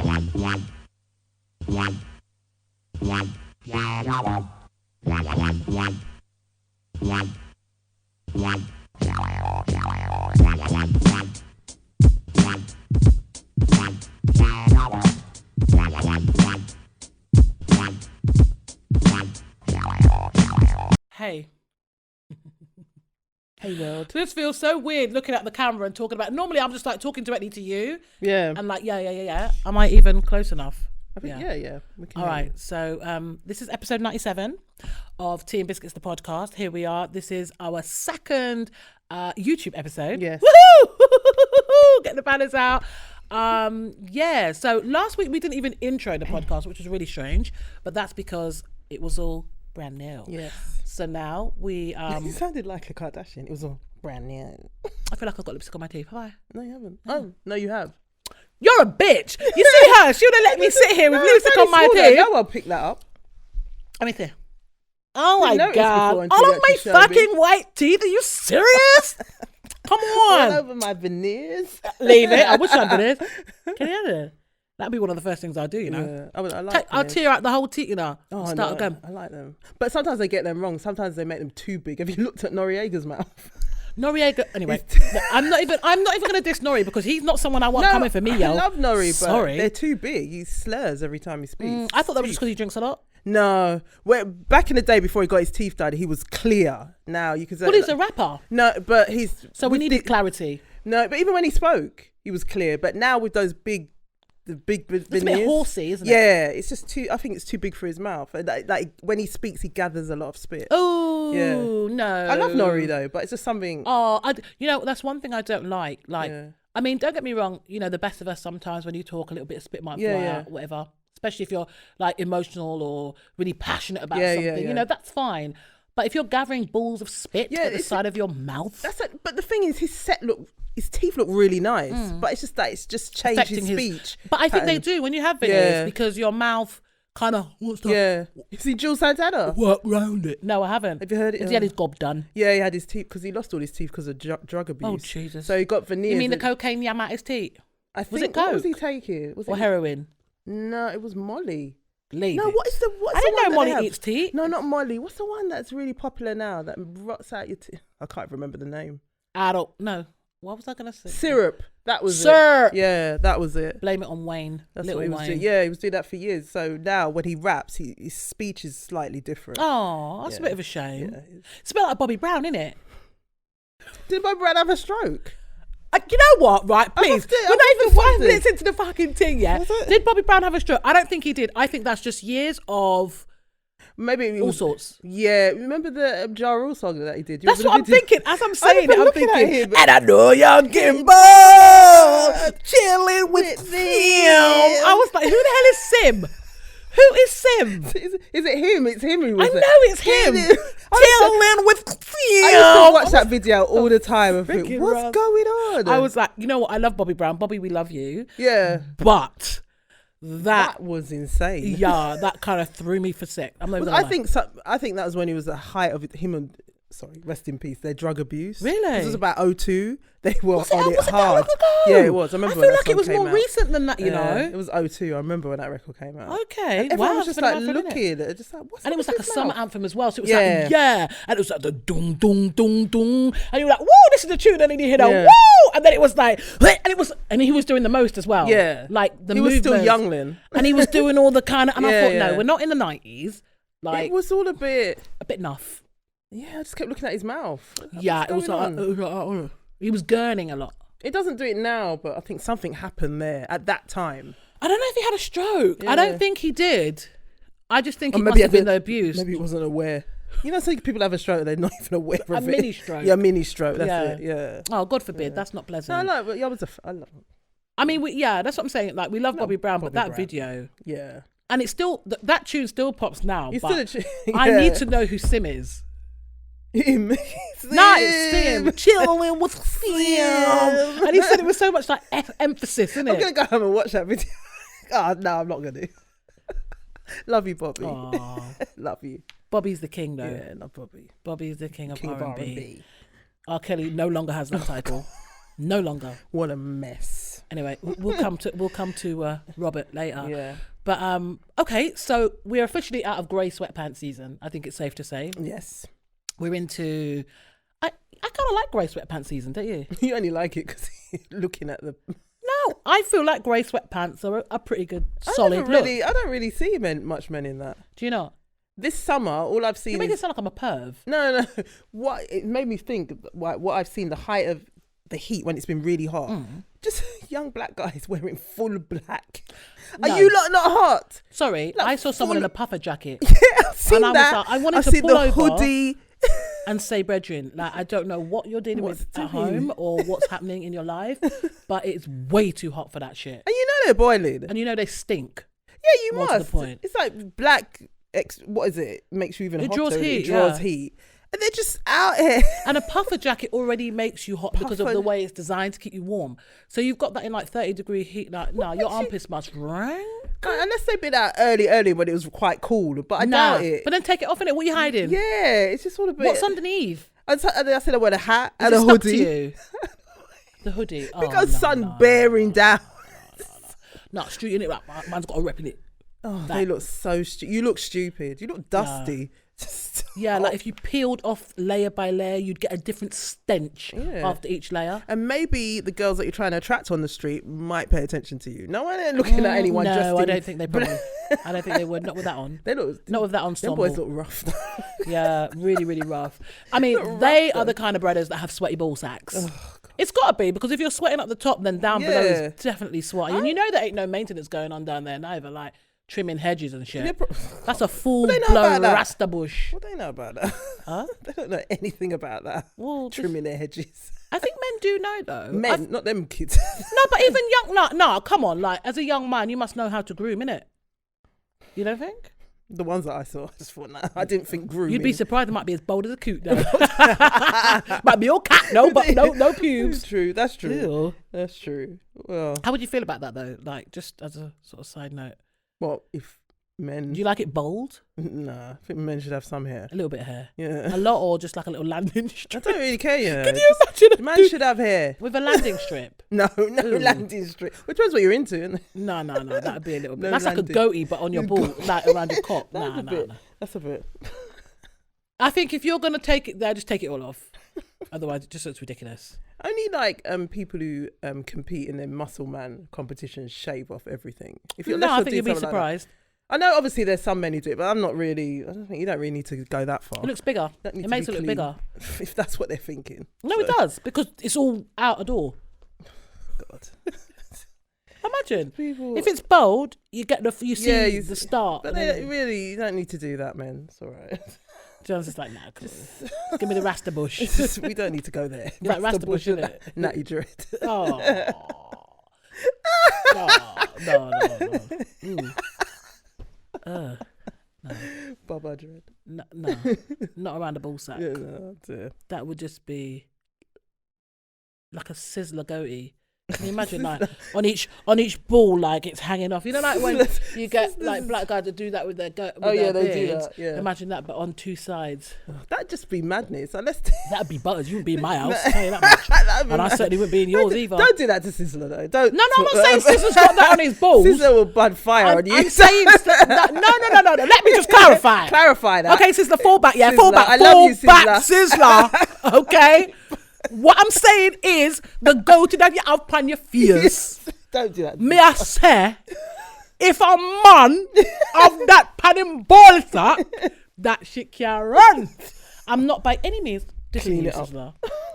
Hey. Hey world. This feels so weird looking at the camera and talking about. Normally, I'm just like talking directly to you. Yeah. And like, yeah. Am I even close enough? I think, yeah. We can All right. So this is episode 97 of Tea and Biscuits, the podcast. Here we are. This is our second YouTube episode. Yes. Woohoo! Get the banners out. So last week we didn't even intro the podcast, which was really strange. But that's because it was all brand new. Yes. So now we You sounded like a Kardashian. It was all brand new. I feel like I've got lipstick on my teeth. Have I? No, you haven't. Oh, no, you have. You're a bitch. You see her? She would have let me sit here with lipstick on my teeth. No one picked that up. Let me see. Oh my noticed God. before until All you of my actually showed me. fucking white teeth. Are you serious? Come All on. over my veneers. Leave it. I wish I did it. Can you have it? That'd be one of the first things I do, you know. Yeah. I like I'll tear out the whole teeth, you know. Oh, Start no, again. I like them. But sometimes they get them wrong. Sometimes they make them too big. Have you looked at Noriega's mouth? Noriega. Anyway, I'm not even going to diss Nori because he's not someone I want coming for me, yo. I love Nori, but Sorry. they're too big. He slurs every time he speaks. I thought that was just because he drinks a lot. No, back in the day before he got his teeth dyed, he was clear. Now you can say, Well, he's a rapper. No, but he's So we needed clarity. No, but even when he spoke, he was clear. But now with those big veneers, It's a bit horsey, isn't it? Yeah, it's just too. I think it's too big for his mouth. Like when he speaks, he gathers a lot of spit. Oh Yeah. no! I love Nori though, but it's just something. Oh, that's one thing I don't like. Like, I mean, don't get me wrong. You know, the best of us sometimes when you talk, a little bit of spit might fly out, whatever. Especially if you're like emotional or really passionate about something. You know, that's fine. But if you're gathering balls of spit at the side of your mouth, But the thing is, his teeth look really nice. But it's just that it's just changed his speech. But I think they do when you have veneers because your mouth kind of wants to. Yeah. You see Jules Santana? Work round it. No, I haven't. Have you heard it? Has he had his gob done? Yeah, he had his teeth because he lost all his teeth because of drug abuse. Oh Jesus! So he got veneers. You mean the cocaine yam out his teeth? I think, was it coke? What was he taking? Or heroin? No, it was Molly. Leave no, it. what's I the didn't one know that Molly eats teeth. No, not Molly. What's the one that's really popular now that rots out your teeth? I can't remember the name. No. What was I going to say? Syrup. That was Syrup. it. Yeah, that was it. Blame it on Wayne. That's Little what he was Wayne. doing. Yeah, he was doing that for years. So now when he raps, his speech is slightly different. Oh, that's a bit of a shame. Yeah. It's a bit like Bobby Brown, isn't it? Did Bobby Brown have a stroke? You know what, right? Please. We're not even 5 minutes into the fucking thing yet. Did Bobby Brown have a stroke? I don't think he did. I think that's just years of maybe it all was, sorts. Yeah, remember the Ja Rule song that he did? That's what I'm thinking. As I'm saying it, I'm thinking, and I know you're getting bored, chilling with Sim. I was like, who the hell is Sim? Who is Sim? Is it him? It's him who was I know it's him. Chilling with Sim. I used to watch that video all the time and think, what's going on? I was like, you know what? I love Bobby Brown. Bobby, we love you. Yeah. But that was insane. Yeah, that kind of threw me for sick. I'm not even I think that was when he was at the height of him and rest in peace, their drug abuse. Really? This was about 2002. They were was on it it hard. Yeah, it was. I remember. I when feel that like it was song more came out. recent than that, you know. It was 2002. I remember when that record came out. Okay. And everyone wow, was just like looking, just like, what's and it was like a summer mouth? anthem as well. So it was like, and it was like the dong dong dong dong, and you were like, whoa, this is the tune. And then you hear the whoa, and then it was like, and he was doing the most as well. Yeah, like the he was still youngling, and he was doing all the kind of. And I thought, no, we're not in the 90s. Like it was all a bit nuff. Yeah, I just kept looking at his mouth. Yeah, it was like he was gurning a lot. It doesn't do it now, but I think something happened there at that time. I don't know if he had a stroke. Yeah. I don't think he did. I just think he must have been abused. Maybe he wasn't aware. You know, so people have a stroke, they're not even aware of it. A mini stroke. Yeah, mini stroke. That's it. Yeah. Oh, God forbid. That's not pleasant. No, I love it. I mean, that's what I'm saying. Like, we love Bobby Brown, but that video. Yeah. And it's still, that tune still pops now. But yeah. I need to know who Sim is. Him. No, it's Sim. Chilling with Sim. And he said it with so much like emphasis, isn't it? I'm going to go home and watch that video. Oh, no, I'm not going to. Love you, Bobby. Love you. Bobby's the king, though. Yeah, love Bobby. Bobby's the king of R&B. R. Kelly no longer has that title. No longer. What a mess. Anyway, we'll come to Robert later. Yeah. But okay, so we're officially out of grey sweatpants season. I think it's safe to say. Yes. We're into. I kind of like grey sweatpants season, don't you? You only like it because you're looking at the. No, I feel like grey sweatpants are a pretty good, solid look. I don't really see much men in that. Do you not? This summer, all I've seen. You make it sound like I'm a perv. No. What it made me think, what I've seen, the height of the heat when it's been really hot. Just young black guys wearing full black. No. Are you not hot? Sorry, like I saw someone in a puffer jacket. Yeah, I've seen and that. I wanted I've to seen pull the over hoodie. and say, brethren, like, I don't know what you're dealing with at home or what's happening in your life, but it's way too hot for that shit. And you know they're boiling. And you know they stink. Yeah, you More must. to the point. It's like black. What is it? Makes you even hotter. Draws heat. It draws heat. And they're just out here. And a puffer jacket already makes you hot because of the way it's designed to keep you warm. So you've got that in like 30-degree heat. Like, no, your armpits must rank. Unless they've been out early when it was quite cool. But I doubt it. But then take it off, innit? What are you hiding? Yeah, it's just all a bit. What's underneath? I said I wear a hat Is and it a stuck hoodie. to you? The hoodie. Because sun bearing down. No, street in it. Like, man's got a rep in it. Oh, they look so stupid. You look stupid. You look dusty. Yeah, like if you peeled off layer by layer, you'd get a different stench after each layer. And maybe the girls that you're trying to attract on the street might pay attention to you. No one ain't looking at anyone. No, I don't think they probably. I don't think they would. Not with that on. Not with that on. Them boys look rough. Yeah, really, really rough. I mean, they are the kind of brothers that have sweaty ball sacks. Oh, it's got to be, because if you're sweating up the top, then down below is definitely sweaty. And you know there ain't no maintenance going on down there neither. Like trimming hedges and shit. That's a full-blown rasta bush. What do they know about that? Huh? They don't know anything about that. Well, trimming their hedges. I think men do know though. Men, not them kids. No, but even young, no, come on. Like, as a young man, you must know how to groom, innit? You don't think? The ones that I saw, I just thought, nah, I didn't think grooming. You'd be surprised. It might be as bold as a coot though. Might be all cat, but no pubes. That's true. That's true. Ew. That's true. Well, how would you feel about that though? Like, just as a sort of side note. Well, if men... Do you like it bold? Nah, I think men should have some hair. A little bit of hair. Yeah. A lot, or just like a little landing strip? I don't really care, yeah. Can you imagine? Man should have hair. With a landing strip? No landing strip. Which one's what you're into, isn't it? No. That'd be a little bit. That's landing. Like a goatee, but on your ball, like around your cock. Nah. That's a bit. I think if you're going to take it there, just take it all off. Otherwise, it just looks ridiculous. Only like people who compete in their muscle man competitions shave off everything. If you're I think you'd be surprised. I know obviously there's some men who do it, but I don't think you don't really need to go that far. It looks bigger. It makes it look bigger. If that's what they're thinking. No, it does, because it's all out the door. God. Imagine if it's bold, you get the the start. But you don't need to do that, man. It's all right. John's just like, nah, come on. Give me the rasta bush. We don't need to go there. Like rasta bush, isn't it? Natty dread. Oh. No. No. Baba dread. No, not around the ball sack. Yeah, no, that would just be like a sizzler goatee. Can you imagine, like on each ball, like it's hanging off? You know, like when you get like black guys that do that with their goat. They do that. Yeah. Imagine that, but on two sides. That'd just be madness. Unless that'd be butters. You wouldn't be in my house. Tell you that much. And I certainly wouldn't be in yours either. Don't do that to Sizzler though. Don't. No, I'm not saying Sizzler's got that on his balls. Sizzler will bud fire on you. I'm saying no. Let me just clarify. Clarify that. Okay, Sizzler, fall back. Yeah, Sizzler. fall back. I love you, Sizzler. Okay. What I'm saying is the goatee that you have upon your face. Don't do that. Me I say, if a man of that padding ball sack, that shit can run. I'm not by any means clean it up.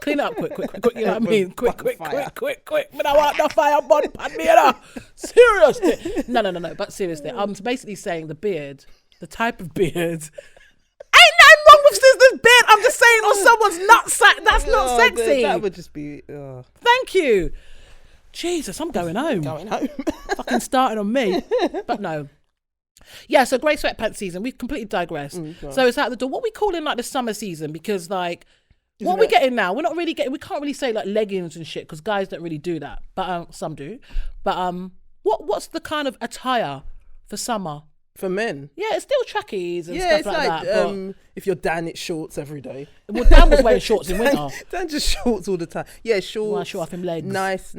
Clean it up quick. You know what I mean? Quick. But I want the fire bun pan me, you know? Seriously. No. But seriously, I'm basically saying the type of beard. Ain't nothing wrong with Sizzler's beard. I'm just saying on someone's nutsack. That's not sexy. That would just be. Thank you. Jesus, I'm going home. Fucking starting on me. But no. Yeah, so grey sweatpants season. We've completely digressed. So it's out the door. What we call in like the summer season, because like what we're getting now, we're not really getting. We can't really say like leggings and shit because guys don't really do that, but some do. But what's the kind of attire for summer? For men? Yeah, it's still trackies and stuff like that. If you're Dan, it's shorts every day. Well, Dan was wearing shorts in winter. Dan just shorts all the time. Yeah, shorts. Well, I show off him legs. Nice.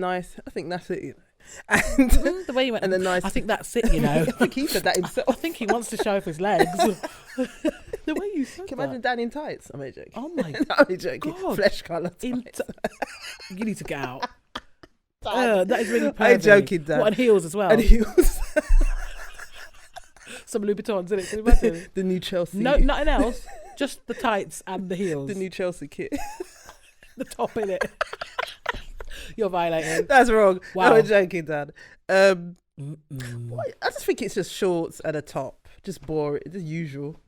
I think that's it. And the way he went, and a nice. I think that's it. You know, I think he said that himself. I think he wants to show off his legs. The way you said Can you that. imagine Dan in tights? I'm joking. Oh my no, I'm joking. God. Flesh colour tights. You need to get out. That is really pervy. I'm joking, Dan. What, and heels as well? And heels. Some Louboutins, isn't it? Can you imagine? The new Chelsea. No, nothing else. Just the tights and the heels. The new Chelsea kit. The top in it. You're violating. That's wrong. Wow. No, I'm joking, Dan. I just think it's just shorts and a top. Just boring. Just usual.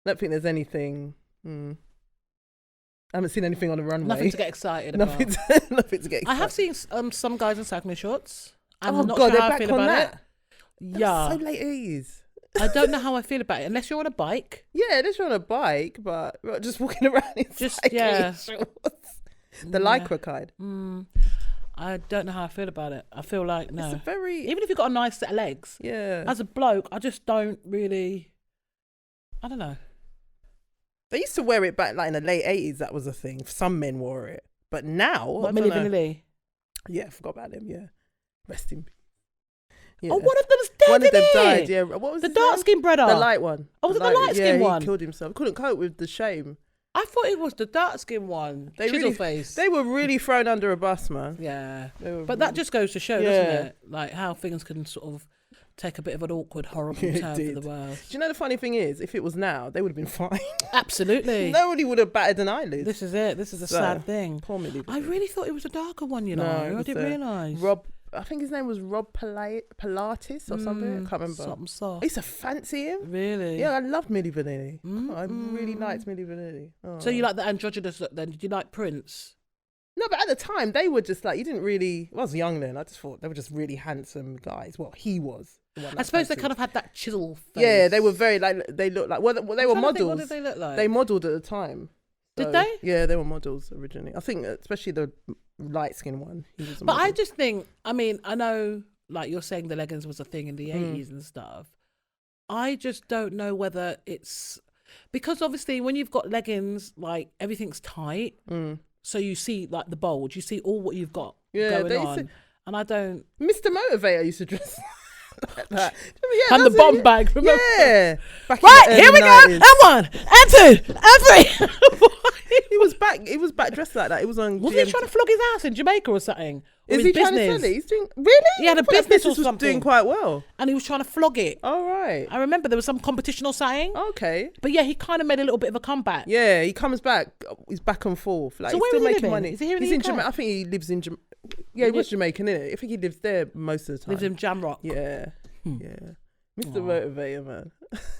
I don't think there's anything. I haven't seen anything on the runway. Nothing to get excited nothing about. Nothing to get excited. I have seen some guys in cycling shorts. I'm Oh not God, sure they're how I back feel on about that. it. That's Yeah. so late 80s. I don't know how I feel about it. Unless you're on a bike. Yeah, they're on a bike, but just walking around in cycling shorts. The lycra kind. I don't know how I feel about it. I feel like, no. It's a very... Even if you've got a nice set of legs. Yeah. As a bloke, I just don't really... I don't know. They used to wear it back like in the late 80s. That was a thing. Some men wore it. But now... What, Milli Vanilli? Yeah, I forgot about them, yeah. Rest in peace. Yeah. Oh, one of them's dead, One of them innit? died, yeah. What was the his name? dark-skinned brother. The light one. Oh, was it the light-skinned one? He killed himself. Couldn't cope with the shame. I thought it was the dark-skinned one. Chisel face. They were really thrown under a bus, man. Yeah. But that just goes to show, doesn't it? Like how things can sort of take a bit of an awkward, horrible turn for the world. Do you know the funny thing is, if it was now, they would have been fine. Absolutely. Nobody would have batted an eyelid. This is it. This is a sad thing. Poor Millie. I really thought it was a darker one, you know. No, I didn't realise. I think his name was Rob Pilates or something. I can't remember. Something soft. I used to fancy him. Really? Yeah, I loved Milli Vanilli. I really liked Milli Vanilli. Oh. So you like the androgynous look then? Did you like Prince? No, but at the time, they were just like, you didn't really... I was young then. I just thought they were just really handsome guys. Well, he was. I suppose they kind of had that chisel face. Yeah, they were very like... They looked like... Well, they were models. What did they look like? They modelled at the time. Did they? Yeah, they were models originally. I think especially the light-skinned one. He was a but model. I just think... I mean, I know, like you're saying the leggings was a thing in the 80s and stuff. I just don't know whether it's... Because obviously when you've got leggings, like everything's tight. So you see like the bulge, you see all what you've got going on. And I don't... Mr. Motivator used to dress like that. Yeah, and the bomb bag, remember? Yeah. Right, here we go. And 1, and 2, and 3. He was back dressed like that. It was on Was he trying to flog his ass in Jamaica or something? Or Is he trying to sell it? He's doing... Really? He had a business or was something. doing quite well. And he was trying to flog it. All right. I remember there was some competition or something. Okay. But yeah, he kind of made a little bit of a comeback. Yeah, he comes back. He's back and forth. Like, so he's where still is he making living? money. Is he here in He's the in UK? Jamaica. I think he lives in Jamaica. Yeah, he was Jamaican, innit? I think he lives there most of the time. Lives in Jamrock. Yeah. Yeah. Mr. Motivator, man.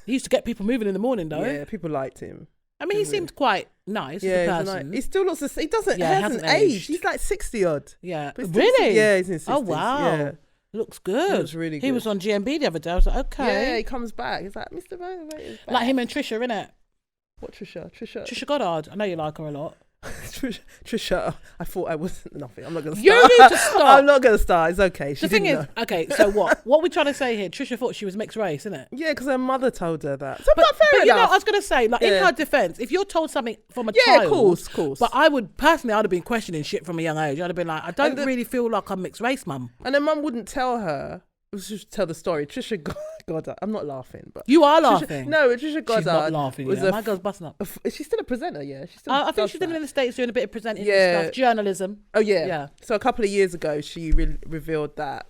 He used to get people moving in the morning, though. Yeah, people liked him. I mean, he seemed quite nice as a person. He still looks the same. He hasn't aged. aged. He's like 60 odd. Yeah. But Really? Yeah, he's in 60s. Oh, wow. Yeah. Looks good. He looks really good. He was on GMB the other day. I was like, okay. Yeah, he comes back. He's like, Mr. Motivator's back. Like him and Trisha, innit? What Trisha? Trisha Goddard. I know you like her a lot. Trisha, I thought I wasn't nothing. I'm not going to You start. need to stop. I'm not going to start. It's okay. The thing is, okay, so what? What we trying to say here? Trisha thought she was mixed race, isn't it? Yeah, because her mother told her that. So, but fair you know, enough. I was going to say, like, in her defense, if you're told something from a child... Yeah, of course. But I would, personally, I'd have been questioning shit from a young age. I'd have been like, I don't really feel like I'm mixed race, mum. And her mum wouldn't tell her. Just tell the story. Trisha Goddard. I'm not laughing, but you are laughing. Trisha Goddard. She's not laughing. My girl's busting up. Is she still a presenter? Yeah, I think she's living in the States doing a bit of presenting and stuff. Journalism. Oh yeah. So a couple of years ago, she revealed that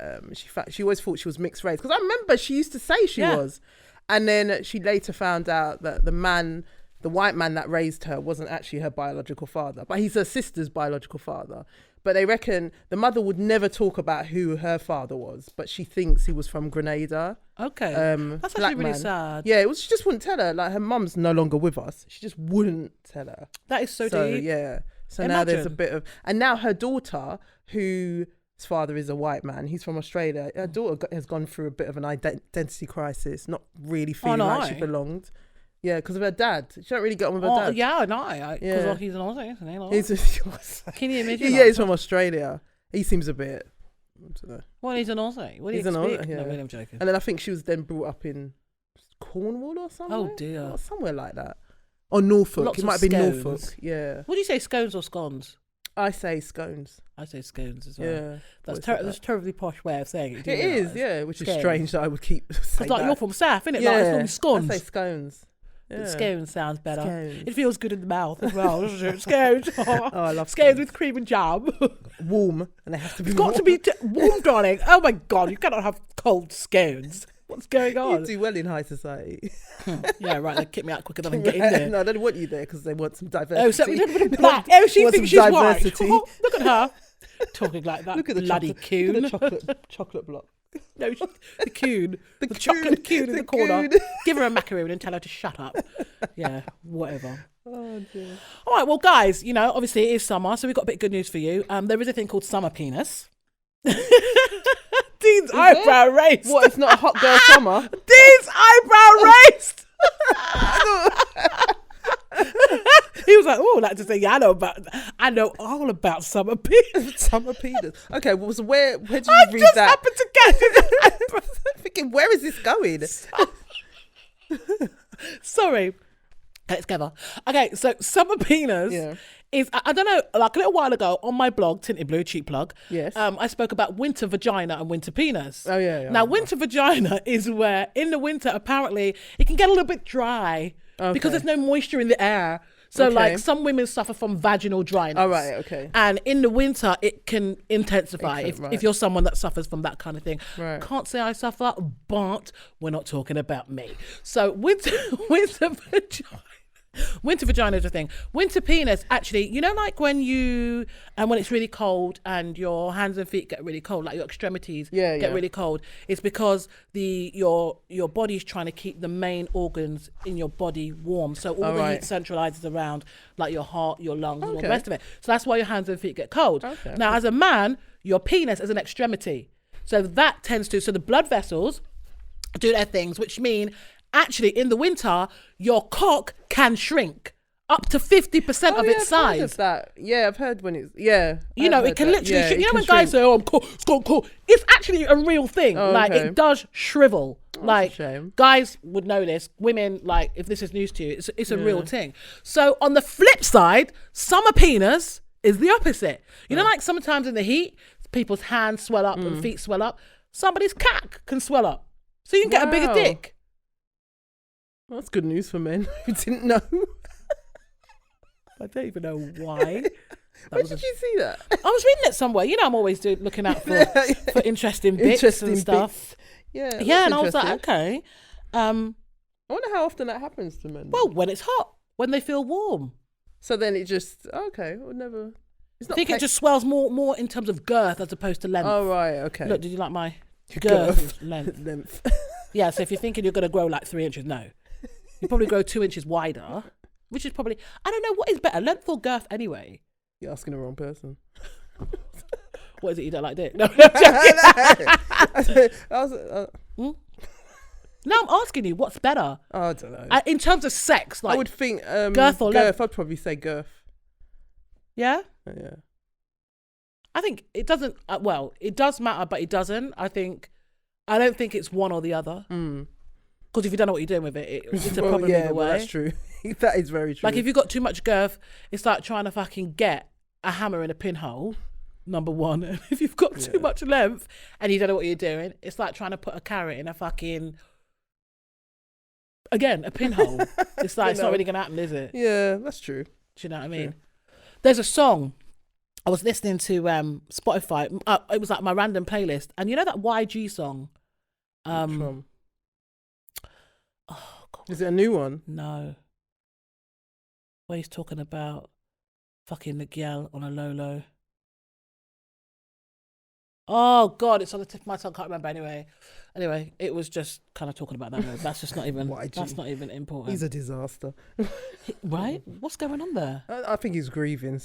she always thought she was mixed race, because I remember she used to say she was, and then she later found out that the white man that raised her wasn't actually her biological father, but he's her sister's biological father. But they reckon the mother would never talk about who her father was, but she thinks he was from Grenada. Okay. That's actually really sad. Yeah, she just wouldn't tell her. Like, her mum's no longer with us. She just wouldn't tell her. That is so deep. Yeah. So now there's a bit of... And now her daughter, whose father is a white man, he's from Australia. Her daughter has gone through a bit of an identity crisis, not really feeling like she belonged. Yeah, because of her dad. She don't really get on with her dad. Yeah, no. Because he's an Aussie, isn't he? Like, can you imagine? Yeah, he's from Australia. He seems a bit... I don't know. Well, he's an Aussie. What do you expect? No, really, I'm joking. And then I think she was then brought up in Cornwall or somewhere. Oh, dear. Or somewhere like that. Or Norfolk. Lots it might be Norfolk. Yeah. What do you say, scones or scones? I say scones. I say scones as well. Yeah. That's a terribly posh way of saying it. It is, yeah, which is strange that I would keep saying like that. you're from South, innit? Yeah, like it's from scones. I say scones. Yeah. Scones sounds better. Scones. It feels good in the mouth as well, doesn't it? Scones. Oh, I love scones with cream and jam. Warm, and they have to be Got to be warm, darling. Oh my God, you cannot have cold scones. What's going on? You do well in high society. Yeah, right. They kick me out quicker than I can get in there. No, they don't want you there because they want some diversity. Oh, so a little bit of black. Oh, she thinks she's diversity. White. Oh, look at her talking like that. Look at the bloody coon. Look at the chocolate block. No, the coon. The chocolate coon in the corner. Give her a macaroon and tell her to shut up. Yeah, whatever. Oh dear. All right, well, guys, you know, obviously it is summer, so we've got a bit of good news for you. There is a thing called summer penis. Dean's eyebrow raised. What? It's not a hot girl summer. Dean's eyebrow raised. He was like, "Oh, like to say, yeah, I know all about summer penis." Summer penis. Okay, well, so where did you read just that? happened to get it. I'm thinking, where is this going? Sorry. Get it together. Okay, so summer penis is, I don't know, like a little while ago on my blog, Tinted Blue, cheap plug. Yes. I spoke about winter vagina and winter penis. Oh, yeah. Now, winter vagina is where in the winter, apparently, it can get a little bit dry because there's no moisture in the air. So, like, some women suffer from vaginal dryness. Oh, right, okay. And in the winter, it can intensify if you're someone that suffers from that kind of thing. Right. Can't say I suffer, but we're not talking about me. So, winter vagina. Winter vagina is a thing. Winter penis, actually, you know, like when it's really cold and your hands and feet get really cold, like your extremities get really cold, it's because your body's trying to keep the main organs in your body warm. So all the heat centralizes around like your heart, your lungs, and all the rest of it. So that's why your hands and feet get cold. Okay. Now, as a man, your penis is an extremity. So that tends to, so the blood vessels do their things, which mean actually, in the winter, your cock can shrink up to 50% of its size. Heard of that. Yeah, I've heard when it's, you know, it can literally shrink. You know when guys say, "Oh, I'm cool, it's gone cool." It's actually a real thing. Like, it does shrivel. Like, guys would know this. Women, like, if this is news to you, it's a real thing. So, on the flip side, summer penis is the opposite. You know, like sometimes in the heat, people's hands swell up and feet swell up. Somebody's cack can swell up. So you can get a bigger dick. Well, that's good news for men who didn't know. I don't even know why. Where did you see that? I was reading it somewhere. You know, I'm always looking out for interesting bits and stuff. Yeah, and I was like, okay. I wonder how often that happens to men. Well, when it's hot, when they feel warm. So then it just never. I think it just swells more in terms of girth as opposed to length. Oh right, okay. Look, did you like my girth? Length. Yeah. So if you're thinking you're going to grow like 3 inches, no. You probably grow 2 inches wider, which is probably, I don't know, what is better, length or girth anyway? You're asking the wrong person. What is it, you don't like dick? No, No, I'm asking you, what's better? Oh, I don't know. In terms of sex, like, I would think girth or length? I'd probably say girth. Yeah? Yeah. I think it doesn't, it does matter, but it doesn't. I don't think it's one or the other. Because if you don't know what you're doing with it, it's a problem either way. That's true. That is very true. Like, if you've got too much girth, it's like trying to fucking get a hammer in a pinhole, number one. And if you've got too much length and you don't know what you're doing, it's like trying to put a carrot in a fucking, again, a pinhole. It's like, it's not really going to happen, is it? Yeah, that's true. Do you know what I mean? There's a song. I was listening to Spotify. It was like my random playlist. And you know that YG song? From? Oh, God. Is it a new one? No. Where he's talking about fucking the gal on a low. Oh, God, it's on the tip of my tongue. I can't remember Anyway, it was just kind of talking about that. That's just not even, that's not even important. He's a disaster. Right? What's going on there? I think he's grieving,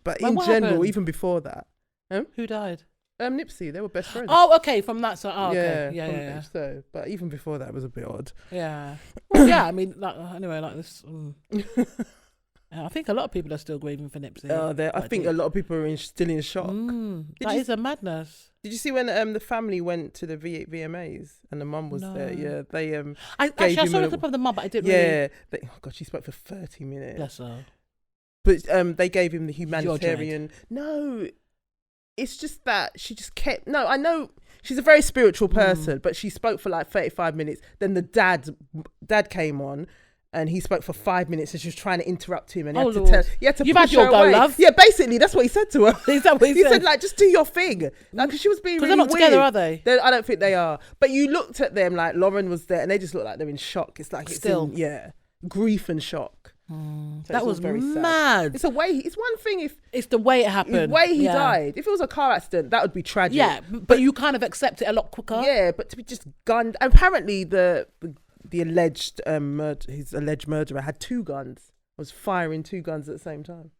but in general, happened? even before that. Who died? Nipsey, they were best friends. Oh, okay, from that side. Oh, okay. Yeah. So, but even before that, it was a bit odd. Yeah. Yeah, I mean, like, anyway, like this. I think a lot of people are still grieving for Nipsey. I think a lot of people are still in shock. That is a madness. Did you see when the family went to the VMAs and the mum was there? Yeah, they I saw a clip of the mum, but I didn't. Yeah, oh God, she spoke for 30 minutes. Bless her. But they gave him the humanitarian. No, it's just that she just kept. No, I know she's a very spiritual person, but she spoke for like 35 minutes. Then the dad came on. And he spoke for 5 minutes and she was trying to interrupt him. And he had to You've push had your her go, away. love. Yeah, basically, that's what he said to her. Is that what he said? Like, just do your thing. Like, because she was being really they're not weird. together, are they? I don't think they are. But you looked at them, like, Lauren was there, and they just looked like they're in shock. It's like, grief and shock. So that was very mad. It's a way. It's one thing if it's the way it happened. The way he died. If it was a car accident, that would be tragic. Yeah, but you kind of accept it a lot quicker. Yeah, but to be just gunned. Apparently, the alleged his alleged murderer had 2 guns. Was firing 2 guns at the same time.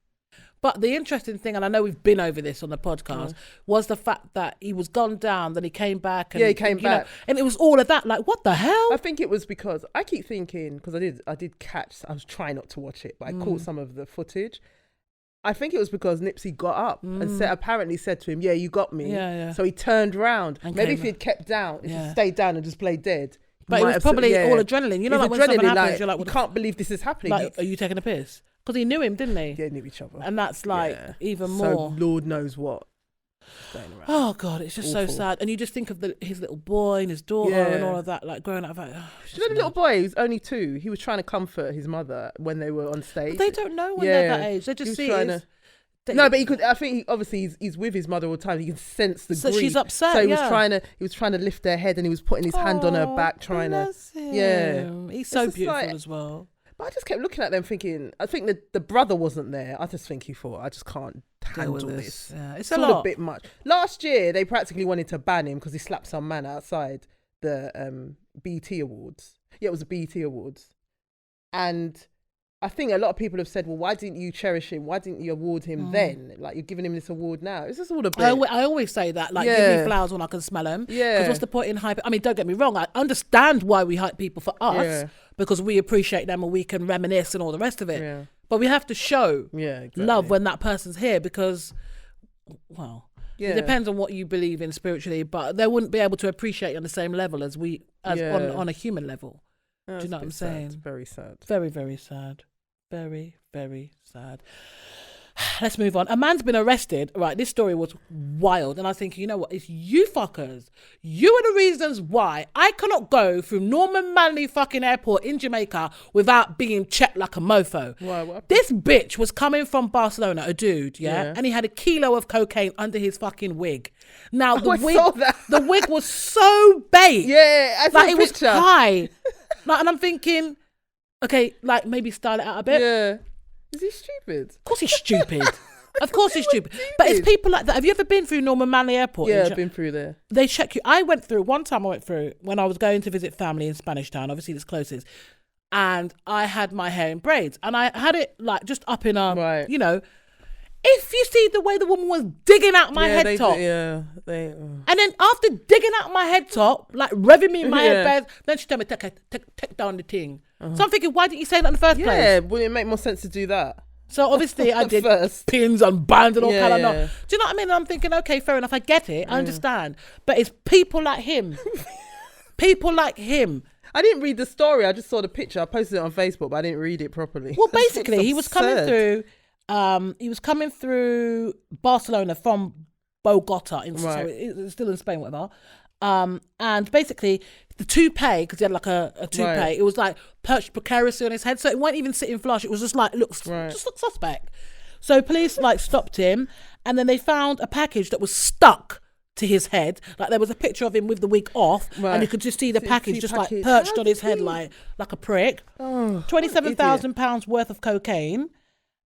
But the interesting thing, and I know we've been over this on the podcast, was the fact that he was gone down, then he came back. And, he came back. And it was all of that. Like, what the hell? I think it was because I keep thinking, because I did catch, I was trying not to watch it, but I caught some of the footage. I think it was because Nipsey got up and apparently said to him, "Yeah, you got me." Yeah. So he turned round. And maybe if he'd kept down, if he stayed down and just played dead. But it was probably all adrenaline. You know, like when something happens, you're like, you can't believe this is happening. Like, are you taking a piss? Because he knew him, didn't he? Yeah, knew each other. And that's like even more. So Lord knows what. Oh God, it's just so sad. And you just think of his little boy and his daughter and all of that, like growing up. Like, the little boy, he was only 2. He was trying to comfort his mother when they were on stage. But they don't know when they're that age. They just see it. No, but he could. I think he's with his mother all the time. He can sense the grief. So she's upset. So he was trying to lift her head, and he was putting his hand on her back, trying to. Yeah, he's so beautiful as well. But I just kept looking at them, thinking. I think that the brother wasn't there. I just think he thought, I just can't handle this. Yeah, it's all a bit much. Last year, they practically wanted to ban him because he slapped some man outside the BET Awards. Yeah, it was the BET Awards, and I think a lot of people have said, well, why didn't you cherish him? Why didn't you award him then? Like, you're giving him this award now. It's just all a bit. I always say that, like, give me flowers when I can smell them. Yeah. Because what's the point in hype? I mean, don't get me wrong. I understand why we hype people for us because we appreciate them and we can reminisce and all the rest of it. Yeah. But we have to show love when that person's here because, well, it depends on what you believe in spiritually, but they wouldn't be able to appreciate on the same level as on a human level. Do you know what I'm saying? It's very sad. Very, very sad. Very, very sad. Let's move on. A man's been arrested. Right, this story was wild. And I was thinking, you know what? It's you fuckers. You are the reasons why I cannot go through Norman Manley fucking airport in Jamaica without being checked like a mofo. Why, this bitch was coming from Barcelona, a dude, and he had 1 kilo of cocaine under his fucking wig. Now, the wig was so bait. Yeah, I saw like, it was high. Like, and I'm thinking, okay, like maybe style it out a bit. Yeah. Is he stupid? Of course he's stupid. Of course he's stupid. But it's people like that. Have you ever been through Norman Manley Airport? Yeah, I've been through there. They check you. One time I went through when I was going to visit family in Spanish Town. Obviously it's closest. And I had my hair in braids. And I had it like just up in a, you know. If you see the way the woman was digging out my head top. And then after digging out my head top, like revving me in my head bed, then she told me, take down the thing. So I'm thinking, why didn't you say that in the first place? Yeah, wouldn't it make more sense to do that? So obviously I did pins and bands and all kind of not. Do you know what I mean? And I'm thinking, okay, fair enough, I get it, I understand. But it's people like him. People like him. I didn't read the story, I just saw the picture. I posted it on Facebook, but I didn't read it properly. Well, basically, he was coming through... he was coming through Barcelona from Bogota, so it's still in Spain, whatever. And basically the toupee, because he had like a toupee, it was like perched precariously on his head, so it wasn't even sitting flush. It was just like just looked suspect. So police like stopped him, and then they found a package that was stuck to his head. Like there was a picture of him with the wig off, and you could just see the package just like perched on his head like a prick. £27,000 worth of cocaine.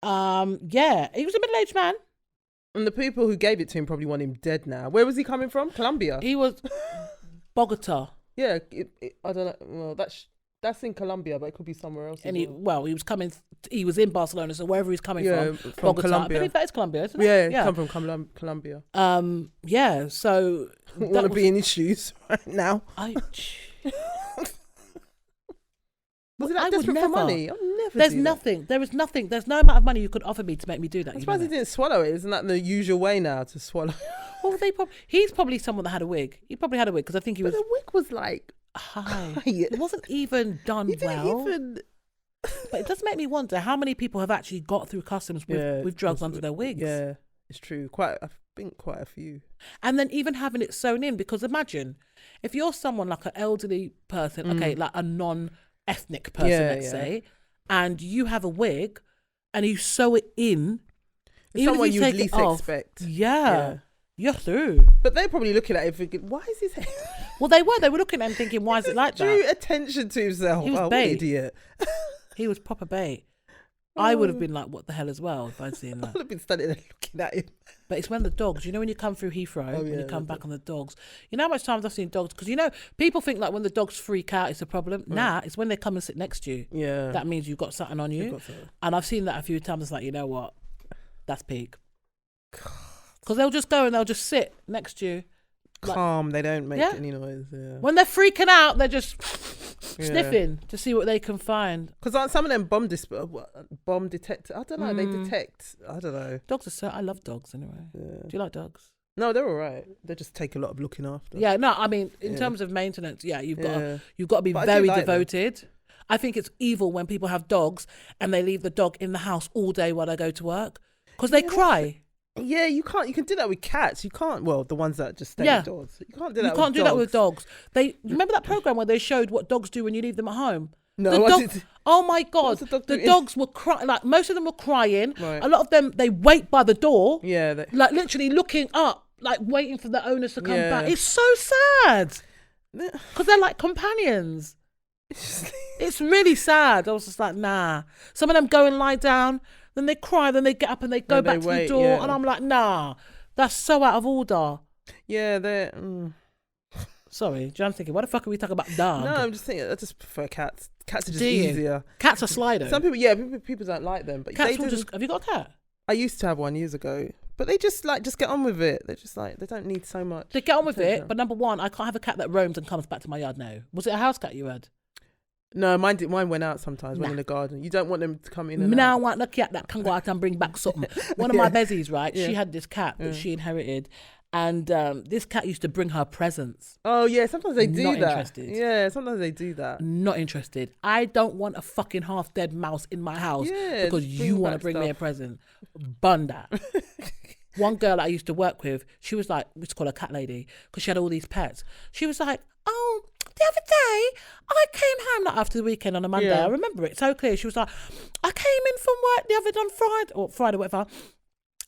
He was a middle-aged man. And the people who gave it to him probably want him dead now. Where was he coming from? Colombia? He was Bogota. Yeah, I don't know. Well, that's in Colombia, but it could be somewhere else. And he was in Barcelona, so wherever he's coming from Bogota. Colombia. I believe that is Colombia, isn't it? Yeah, come from Colombia. So... I want to be in his shoes right now. Was he that desperate for money? There's nothing. There is nothing. There's no amount of money you could offer me to make me do that. I'm surprised he didn't swallow it. Isn't that the usual way now to swallow? Well, he's probably someone that had a wig. He probably had a wig because I think he was. But the wig was like high. It wasn't even done well. But it does make me wonder how many people have actually got through customs with drugs under their wigs. Yeah, it's true. I think quite a few. And then even having it sewn in, because imagine if you're someone like an elderly person, okay, like a non-ethnic person, let's say, and you have a wig and you sew it in. Someone you least expect. Yeah. You're through. But they're probably looking at it thinking, why is his hair? Well, they were looking at him thinking, why is it like that? Drew attention to himself. He was what bait. Idiot. He was proper bait. I would have been like, what the hell as well if I'd seen that. I would have been standing there looking at him. But it's when the dogs, when you come through Heathrow, when you come back on the dogs, you know how much times I've seen dogs? Because, people think like when the dogs freak out, it's a problem. Nah, it's when they come and sit next to you. Yeah. That means you've got something on you. And I've seen that a few times. It's like, you know what? That's peak. Because they'll just go and they'll just sit next to you. Calm, they don't make any noise. Yeah. When they're freaking out, they're just sniffing to see what they can find. Because some of them bomb detector, I don't know, they detect, I don't know. Dogs are I love dogs anyway. Yeah. Do you like dogs? No, they're all right. They just take a lot of looking after. Yeah, no, I mean, in terms of maintenance, you've got to be very devoted. Them. I think it's evil when people have dogs and they leave the dog in the house all day while they go to work because they cry. Yeah, you can't. You can do that with cats. You can't. Well, the ones that just stay indoors. You can't do that. You can't do that with dogs. Remember that program where they showed what dogs do when you leave them at home. No, oh my God, the dogs were crying. Like most of them were crying. Right. A lot of them they wait by the door. Yeah, like literally looking up, like waiting for the owners to come back. It's so sad because they're like companions. It's really sad. I was just like, nah. Some of them go and lie down. Then they cry, then they get up and they go back to the door. And I'm like, nah, that's so out of order. Yeah, they're... Sorry, I'm thinking, why the fuck are we talking about dog? No, I'm just thinking, I just prefer cats. Cats are just easier. Cats are slider. Some people, people don't like them. But cats have you got a cat? I used to have one years ago. But they just get on with it. They're just like, they don't need so much. They get on with it, but number one, I can't have a cat that roams and comes back to my yard now. Was it a house cat you had? No, mine went out sometimes, went in the garden. You don't want them to come in and out. I want the cat that can go out and bring back something. One of my bezies, right, she had this cat that she inherited. And this cat used to bring her presents. Oh, yeah, sometimes they do Not that. Interested. Yeah, sometimes they do that. Not interested. I don't want a fucking half-dead mouse in my house because you want to bring me a present. Bun that. One girl I used to work with, she was like, we used to call her cat lady because she had all these pets. She was like, oh, the other day I came home like after the weekend on a Monday. I remember it so clear. She was like, I came in from work the other day on Friday, whatever.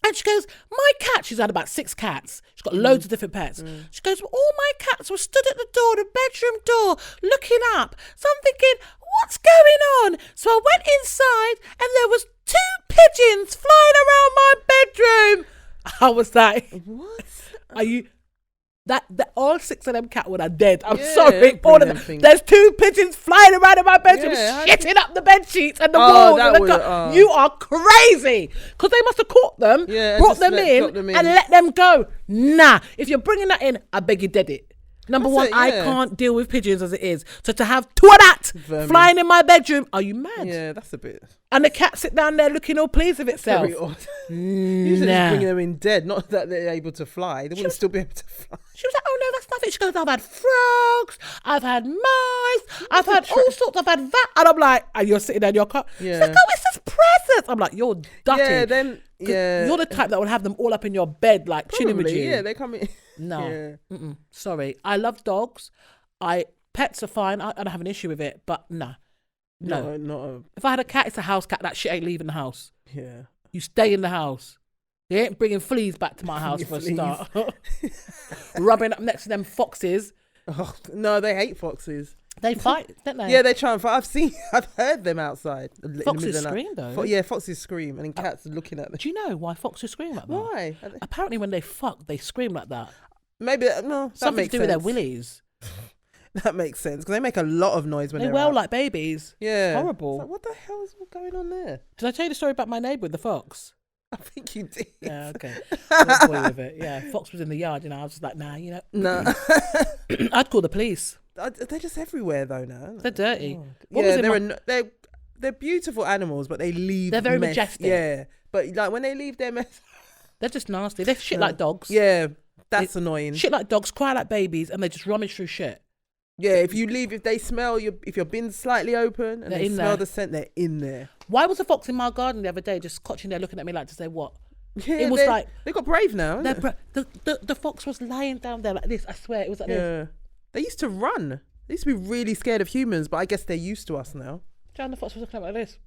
And she goes, my cat, she's had about 6 cats. She's got loads of different pets. She goes, all my cats were stood at the door, the bedroom door, looking up. So I'm thinking, what's going on? So I went inside and there was 2 pigeons flying around my bedroom. I was like, what? Are you... That all 6 of them cat would are dead. I'm sorry. All of them. There's 2 pigeons flying around in my bedroom, shitting up the bed sheets and the walls. And you are crazy. Because they must have caught them, brought them in, and let them go. Nah. If you're bringing that in, I beg you dead it. Number one, I can't deal with pigeons as it is. So to have 2 of that flying in my bedroom, are you mad? Yeah, that's a bit. And the cat sit down there looking all pleased with itself. Very odd. Usually just bringing them in dead, not that they're able to fly. They wouldn't still be able to fly. She was like, oh no, that's nothing. She goes, I've had frogs, I've had mice, I've had all sorts, I've had that. And I'm like, and you're sitting there in your car. She's like, oh, it's just presents. I'm like, you're dirty. Yeah, then, You're the type that would have them all up in your bed, like chilling with you. Yeah, they come in. No. Yeah. Sorry. I love dogs. Pets are fine. I don't have an issue with it, but nah. No. If I had a cat, it's a house cat. That shit ain't leaving the house. Yeah. You stay in the house. They ain't bringing fleas back to my house for a start. Rubbing up next to them foxes. Oh, no, they hate foxes. They fight, don't they? Yeah, they try and fight. I've heard them outside. Foxes scream though. Yeah, foxes scream, and then cats are looking at them. Do you know why foxes scream like that? Why? Apparently, when they fuck, they scream like that. Maybe no. Something to do with their willies. That makes sense because they make a lot of noise when they wail like babies. Yeah, it's horrible. Like, what the hell is going on there? Did I tell you the story about my neighbour with the fox? I think you did. Yeah, okay. I won't bore you with it. Yeah, fox was in the yard. I was just like, nah, No. I'd call the police. They're just everywhere though now. They're dirty. They're beautiful animals, but they leave. They're very mess. majestic. Yeah, but like when they leave their mess, they're just nasty. They're shit like dogs. Yeah, that's annoying. Shit like dogs, cry like babies, and they just rummage through shit. Yeah, if they smell if your bin's slightly open and they smell the scent, they're in there. Why was a fox in my garden the other day just crouching there looking at me like to say what? Yeah, it was like they got brave now. The fox was lying down there like this. I swear it was like this. They used to run. They used to be really scared of humans, but I guess they're used to us now. John, the fox was looking at me like this.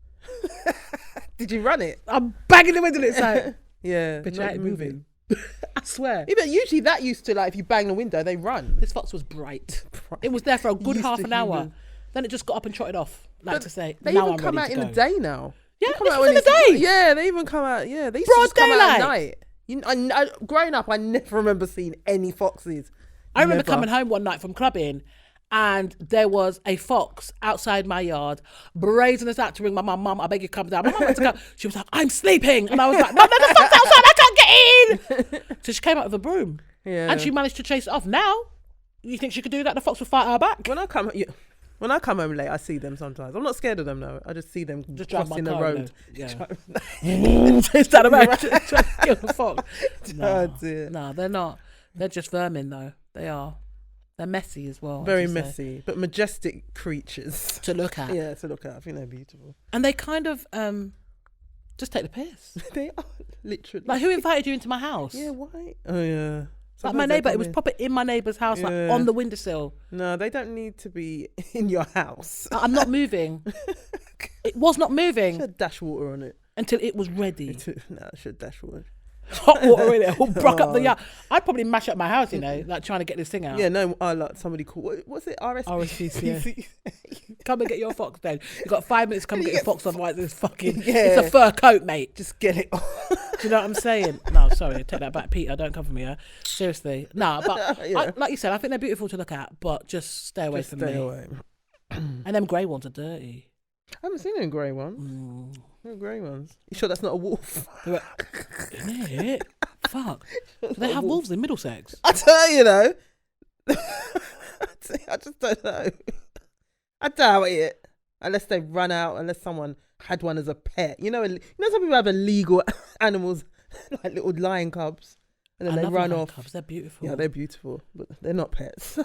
Did you run it? I'm banging the window inside. Yeah, but you ain't moving. I swear. Yeah, but usually that used to, like, if you bang the window, they run. This fox was bright. It was there for a good half an hour. Then it just got up and trotted off. Like to say, they now even I'm come ready out to in go. the day now. Yeah, this was in the day. Yeah, they even come out. Yeah, they used to just come out at night. Growing up, I never remember seeing any foxes. I remember coming home one night from clubbing, and there was a fox outside my yard, brazen as that to ring my mum. Mum, I beg you, come down. My mum went to go. She was like, I'm sleeping. And I was like, Mum, there's a fox outside. I can't get in. So she came out with a broom. Yeah. And she managed to chase it off. Now, you think she could do that? The fox would fight her back? When I come home late, I see them sometimes. I'm not scared of them, though. I just see them just crossing the road. Yeah. Chase down the road. Trying to kill the fox. No, they're not. They're just vermin, though. They are. They're messy as well. Very messy, but majestic creatures to look at. Yeah, to look at. I think they're beautiful. And they kind of just take the piss. They are, literally. Like, who invited you into my house? Yeah, why? Oh, yeah. Like my neighbour, it was proper in my neighbour's house, like on the windowsill. No, they don't need to be in your house. I'm not moving. It was not moving. Should dash water on it. Until it was ready. No, should dash water. Hot water in it, all broke up the yard. I'd probably mash up my house, like trying to get this thing out. Yeah, no, like somebody called, what's it, RSPCA? Come and get your fox then. You've got 5 minutes to come and get your fox, otherwise it's fucking, it's a fur coat, mate. Just get it off. Do you know what I'm saying? No, sorry, take that back, Peter, don't come for me, yeah? Seriously. No, but like you said, I think they're beautiful to look at, but just stay away from me. Stay away. And them grey ones are dirty. I haven't seen any grey ones. No grey ones. You sure that's not a wolf? Yeah. Fuck. Do they have wolves in Middlesex? I tell you though. I just don't know. I doubt it. Unless they run out, unless someone had one as a pet. You know some people have illegal animals, like little lion cubs, and then they run off. Cubs. They're beautiful. Yeah, they're beautiful, but they're not pets.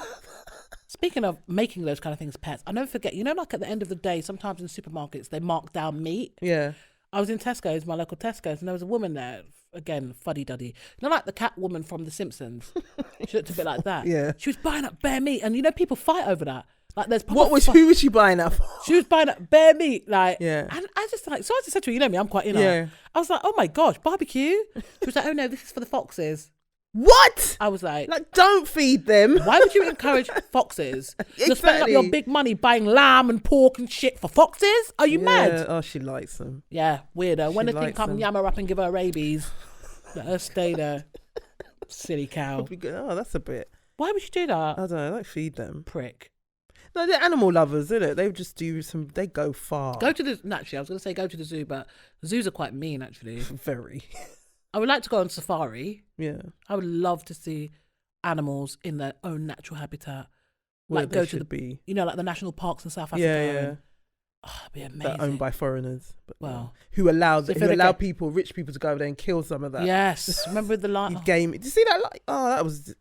Speaking of making those kind of things pets, I never forget, like at the end of the day, sometimes in supermarkets, they mark down meat. Yeah. I was in Tesco's, my local Tesco's, and there was a woman there, again, fuddy-duddy. Like the cat woman from The Simpsons. She looked a bit like that. Yeah. She was buying up bare meat, and people fight over that. Like there's who was she buying up for? She was buying up bare meat, like, yeah. And I just so I just said to her, me, I'm quite inner. Yeah. I was like, oh my gosh, barbecue? She was like, oh no, this is for the foxes. What? I was like, don't feed them. Why would you encourage foxes to spend up your big money buying lamb and pork and shit for foxes? Are you mad? Oh, she likes them. Yeah, weirdo. When the thing come yam her up and give her rabies, let her stay there. Silly cow. Oh, that's a bit. Why would you do that? I don't know. Don't feed them. Prick. No, they're animal lovers, isn't it? They just do they go far. Naturally, I was going to say go to the zoo, but zoos are quite mean, actually. Very. I would like to go on safari. Yeah. I would love to see animals in their own natural habitat. Where go to the like the national parks in South Africa. Yeah. Oh, it'd be amazing. They're owned by foreigners. But who allow rich people to go over there and kill some of that. Yes. Remember the lion? Did you see that? That was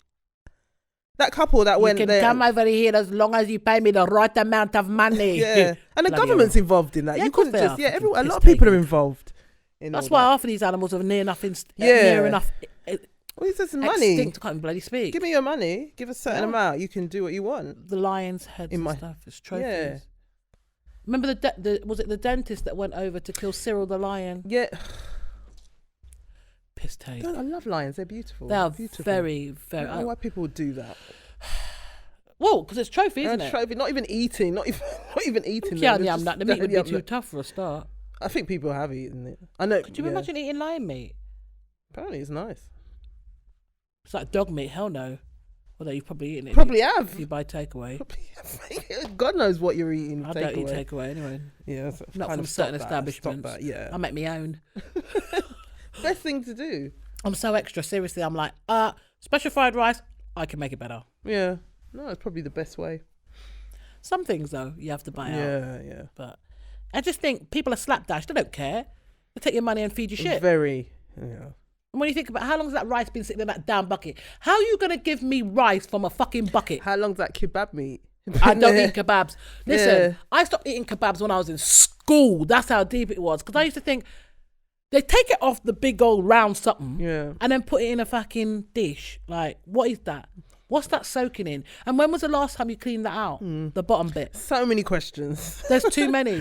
that couple that went there. You can come over here as long as you pay me the right amount of money. Yeah. And the government's involved in that. Yeah, you couldn't just. Yeah. A lot of people are involved. That's why half of these animals are near enough. Well, he says money. Extinct, I can't even bloody speak. Give me your money. Give a certain amount. You can do what you want. The lion's heads and stuff. It's trophies. Yeah. Remember was it the dentist that went over to kill Cyril the lion? Yeah. Piss take. I love lions. They're beautiful. They are beautiful. very, very. I don't know why people would do that. Well, because it's trophy, isn't it? Trophy. Not even eating. Not even eating. Yeah, the meat would be too tough for a start. I think people have eaten it. I know. Could you imagine eating lion meat? Apparently, it's nice. It's like dog meat. Hell no. Although you've probably eaten it. Probably have. If you buy takeaway. God knows what you're eating. I don't eat takeaway anyway. Yeah, not from certain establishments. Yeah, I make my own. Best thing to do. I'm so extra. Seriously, I'm like, special fried rice. I can make it better. Yeah, no, it's probably the best way. Some things though, you have to buy out. Yeah. But I just think people are slapdash. They don't care. They take your money and feed you shit. Very. Yeah. And when you think about how long has that rice been sitting in that damn bucket? How are you going to give me rice from a fucking bucket? How long's that kebab meat? I don't eat kebabs. Listen, I stopped eating kebabs when I was in school. That's how deep it was. Because I used to think, they take it off the big old round something and then put it in a fucking dish. Like, what is that? What's that soaking in? And when was the last time you cleaned that out? The bottom bit. So many questions. There's too many.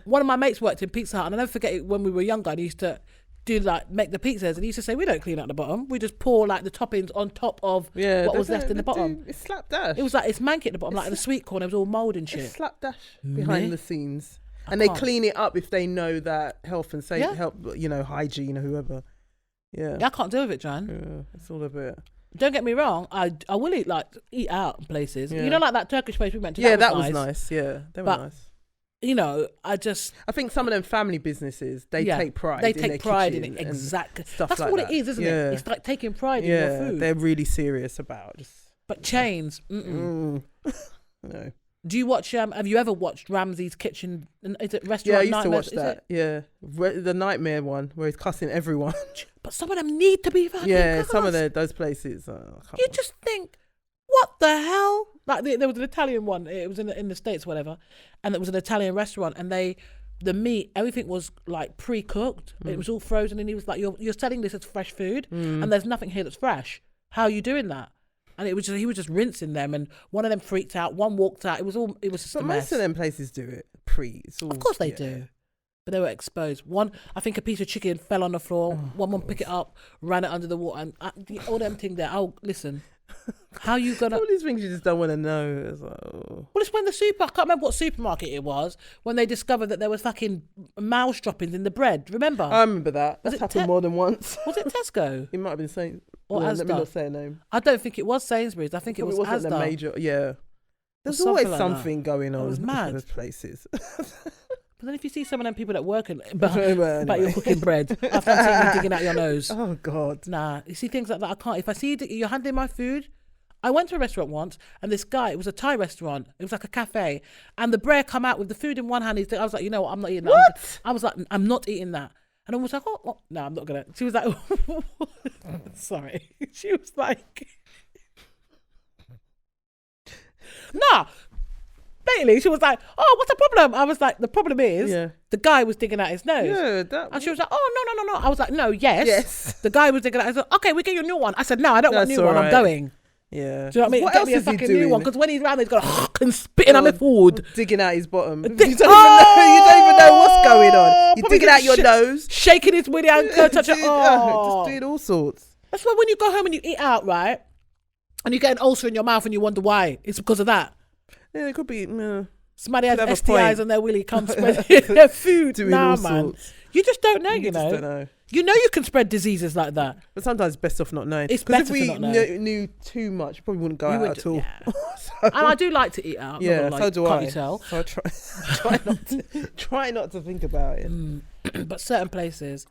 One of my mates worked in Pizza Hut, and I never forget it, when we were younger, and he used to make the pizzas, and he used to say, we don't clean out the bottom. We just pour like the toppings on top of what was left in the bottom. It's slapdash. It was like, it's manky at the bottom, like in the sweet corn, it was all mould and shit. It's slapdash behind the scenes. And they clean it up if they know that health and safety, hygiene or whoever. Yeah, I can't deal with it, Jan. Yeah, it's all a bit. Don't get me wrong, I will eat out in places. Yeah. You know, like that Turkish place we went to. That was nice. Yeah, they were nice. You know, I think some of them family businesses, they take pride. They take pride in it. Exactly. Stuff That's like what that. it is, isn't it? It's like taking pride in your food. They're really serious about just. But chains. No. Do you watch? Have you ever watched Ramsay's Kitchen? Is it Restaurant? Yeah, I used Nightmares? to watch that. Yeah, the Nightmare one where he's cussing everyone. But some of them need to be fucking. Yeah, some of those places. You just think, what the hell? Like there was an Italian one. It was in the States, whatever, and it was an Italian restaurant, and the meat, everything was like pre-cooked. It was all frozen, and he was like, "You're selling this as fresh food, and there's nothing here that's fresh. How are you doing that?" And he was just rinsing them, and one of them freaked out. One walked out. It was just a mess. Most of them places do it pre. Of course they do, but they were exposed. One, I think a piece of chicken fell on the floor. One picked it up, ran it under the water, and all them things there. Oh, listen, how you gonna? All these things you just don't want to know. It's like, Well, it's when I can't remember what supermarket it was, when they discovered that there was fucking mouse droppings in the bread. Remember? I remember that. That's happened more than once. Was it Tesco? It might have been saying. Or Asda. Let me not say a name. I don't think it was Sainsbury's. I think it was wasn't Asda. a major. Yeah. There's something always like something going on. It was mad. In those places. But then if you see some of them people that work about you're cooking bread, after seeing you digging out your nose. Oh God. Nah, you see things like that. I can't. If I see you're handling my food. I went to a restaurant once, and this guy, it was a Thai restaurant. It was like a cafe, and the brer come out with the food in one hand. I was like, you know what? I'm not eating that. What? I was like, I'm not eating that. And I was like, oh, no, I'm not gonna. She was like, sorry. She was like, nah. Basically, she was like, oh, what's the problem? I was like, the problem is the guy was digging out his nose. Yeah, and she was like, oh, no. I was like, no, yes. The guy was digging out his nose. Okay, we get you a new one. I said, no, I don't want a new one. I'm going. Yeah. Do you know what I mean? What Get else me a is he fucking doing? new one, because when he's around, he's got and spitting on my food. Digging out his bottom. You don't even know what's going on. You're digging out your nose. Shaking his willy anchor, touching. Just doing all sorts. That's why when you go home and you eat out, right? And you get an ulcer in your mouth and you wonder why. It's because of that. Yeah, it could be. Somebody has STIs and their willy can't spread their food. Doing nah, all man. sorts. You just don't know, You just don't know. You know you can spread diseases like that. But sometimes it's best off not knowing. It's because better if to we not know. knew too much, we probably wouldn't go out at all. Yeah. And I do like to eat out. Yeah, so do can't I. you tell? So I try not to think about it. But certain places,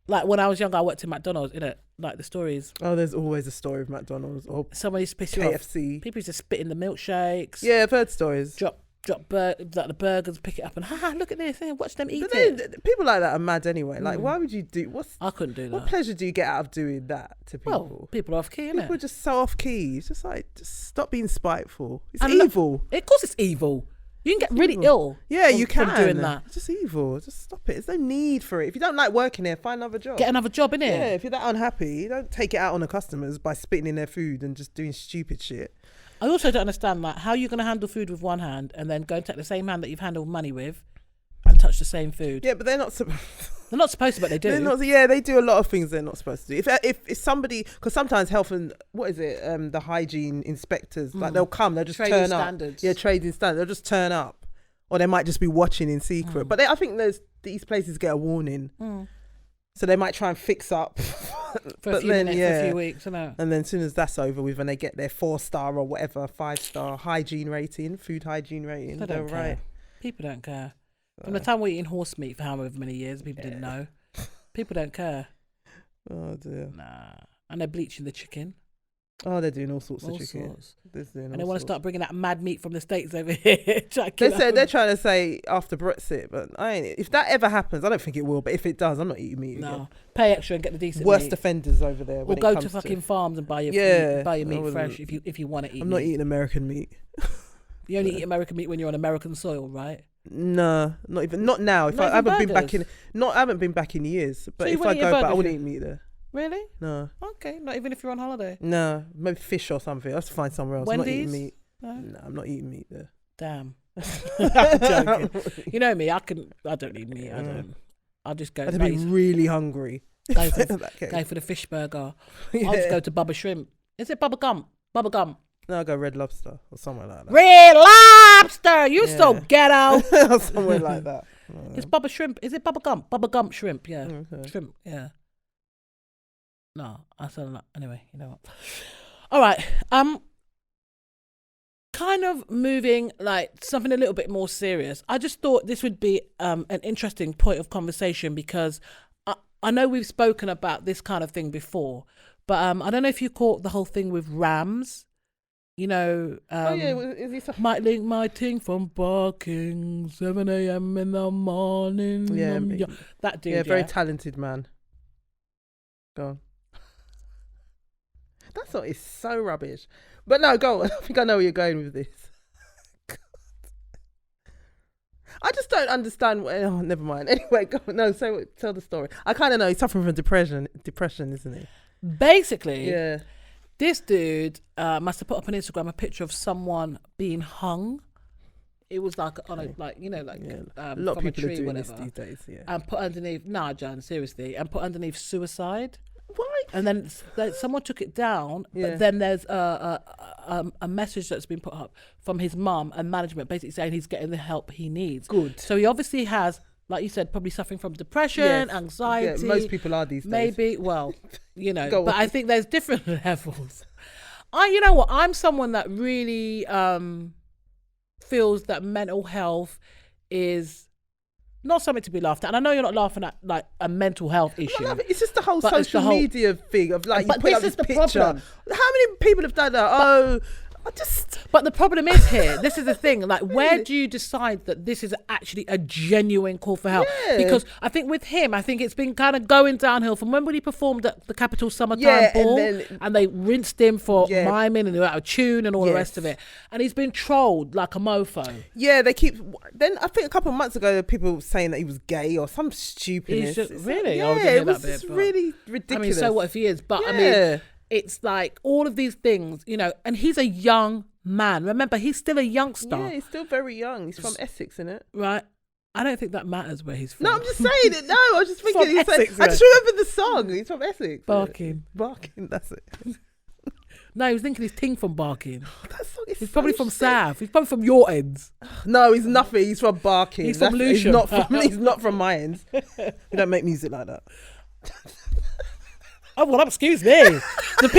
like when I was younger, I worked in McDonald's, innit? Like the stories. Oh, there's always a story of McDonald's or somebody piss you off. KFC. People used to spit in the milkshakes. Yeah, I've heard stories. Drop like the burgers, pick it up and look at this, watch them eat But it. people like that are mad anyway. Like, why would you do? I couldn't do that. What pleasure do you get out of doing that to people? Well, people are off key, innit? People are just so off key. It's just like, just stop being spiteful. It's evil. Of course, it's evil. You can get really ill. Yeah, you can from doing that. It's just evil. Just stop it. There's no need for it. If you don't like working here, find another job. Get another job, innit? Yeah, if you're that unhappy, don't take it out on the customers by spitting in their food and just doing stupid shit. I also don't understand that. How are you going to handle food with one hand and then go and take the same hand that you've handled money with and touch the same food? Yeah, but they're not supposed. They're not supposed to, but they do. They do a lot of things they're not supposed to do. If somebody, because sometimes health and the hygiene inspectors, like they'll come, they'll just trading turn up. Standards. Yeah, trading standards. They'll just turn up, or they might just be watching in secret. But I think these places get a warning. So they might try and fix up for a few minutes, for a few weeks, and then as soon as that's over with, when they get their 4-star or whatever 5-star hygiene rating, food hygiene rating, they're right. People don't care. From the time we're eating horse meat for however many years, people didn't know. People don't care. Oh dear. Nah, and they're bleaching the chicken. Oh, they're doing all sorts of tricking. And they want to start bringing that mad meat from the States over here. They're trying to say after Brexit, but if that ever happens, I don't think it will. But if it does, I'm not eating meat again. Pay extra and get the decent worst meat. offenders over there. Or go to fucking farms and buy your meat fresh if you want to eat. I'm not eating American meat. You only eat American meat when you're on American soil, right? No, not now. If I haven't been back in, I haven't been back in years. But so if I go back, I wouldn't eat meat there. Really? No. Okay, not even if you're on holiday. No, maybe fish or something. I have to find somewhere else. Wendy's? I'm not eating meat. No, I'm not eating meat there. Damn. I'm joking. You know me. I don't eat meat. I'll just go. I'd be really hungry. Go for the fish burger. I'll just go to Bubba Shrimp. Is it Bubba Gump? Bubba Gump. No, I'll go Red Lobster or somewhere like that. Red Lobster! You so ghetto. Somewhere like that. It's Bubba Shrimp. Is it Bubba Gump? Bubba Gump Shrimp, yeah. Okay. Shrimp, yeah. No, I said that. Anyway, you know what? All right. Kind of moving like something a little bit more serious. I just thought this would be an interesting point of conversation because I know we've spoken about this kind of thing before, but I don't know if you caught the whole thing with Rams. You know, is he might link my ting from barking 7 a.m. in the morning. Yeah, that dude. Yeah, very talented man. Go on. That song is so rubbish. But no, go on. I think I know where you're going with this. I just don't understand. Oh, never mind. Anyway, go on. No, tell the story. I kind of know he's suffering from depression, isn't he? Basically, yeah. This dude must have put up on Instagram a picture of someone being hung. It was like on a a lot of people are doing this these days. Yeah, and put underneath. Nah, John, seriously, and put underneath suicide. Why? And then someone took it down. Yeah. But then there's a message that's been put up from his mum and management, basically saying he's getting the help he needs. Good. So he obviously has, like you said, probably suffering from depression, anxiety. Yeah, most people are these days. Maybe, well, you know, but I think there's different levels. You know what? I'm someone that really feels that mental health is not something to be laughed at. And I know you're not laughing at like a mental health issue. It's just the whole social media thing of like, you put up this picture. Problem. How many people have done that? But the problem is here, this is the thing, like where do you decide that this is actually a genuine call for help? Yeah. Because I think with him, I think it's been kind of going downhill from when he performed at the Capital Summertime Ball and they rinsed him for miming and out of tune and all the rest of it. And he's been trolled like a mofo. Yeah, then I think a couple of months ago, there were people saying that he was gay or some stupidness. Really? Yeah, it was just really ridiculous. I mean, so what if he is? But I mean, it's like all of these things, you know, and he's a young man. Remember, he's still a youngster. Yeah, he's still very young. He's from Essex, innit? Right. I don't think that matters where he's from. No, I'm just saying it. No, I was just thinking. I just remember the song. He's from Essex. Barking, that's it. No, he was thinking he's ting from Barking. That song is he's probably from South. He's probably from your ends. No, he's nothing. He's from Barking. He's from Lucian. He's not from my ends. We don't make music like that. Oh, well, excuse me. The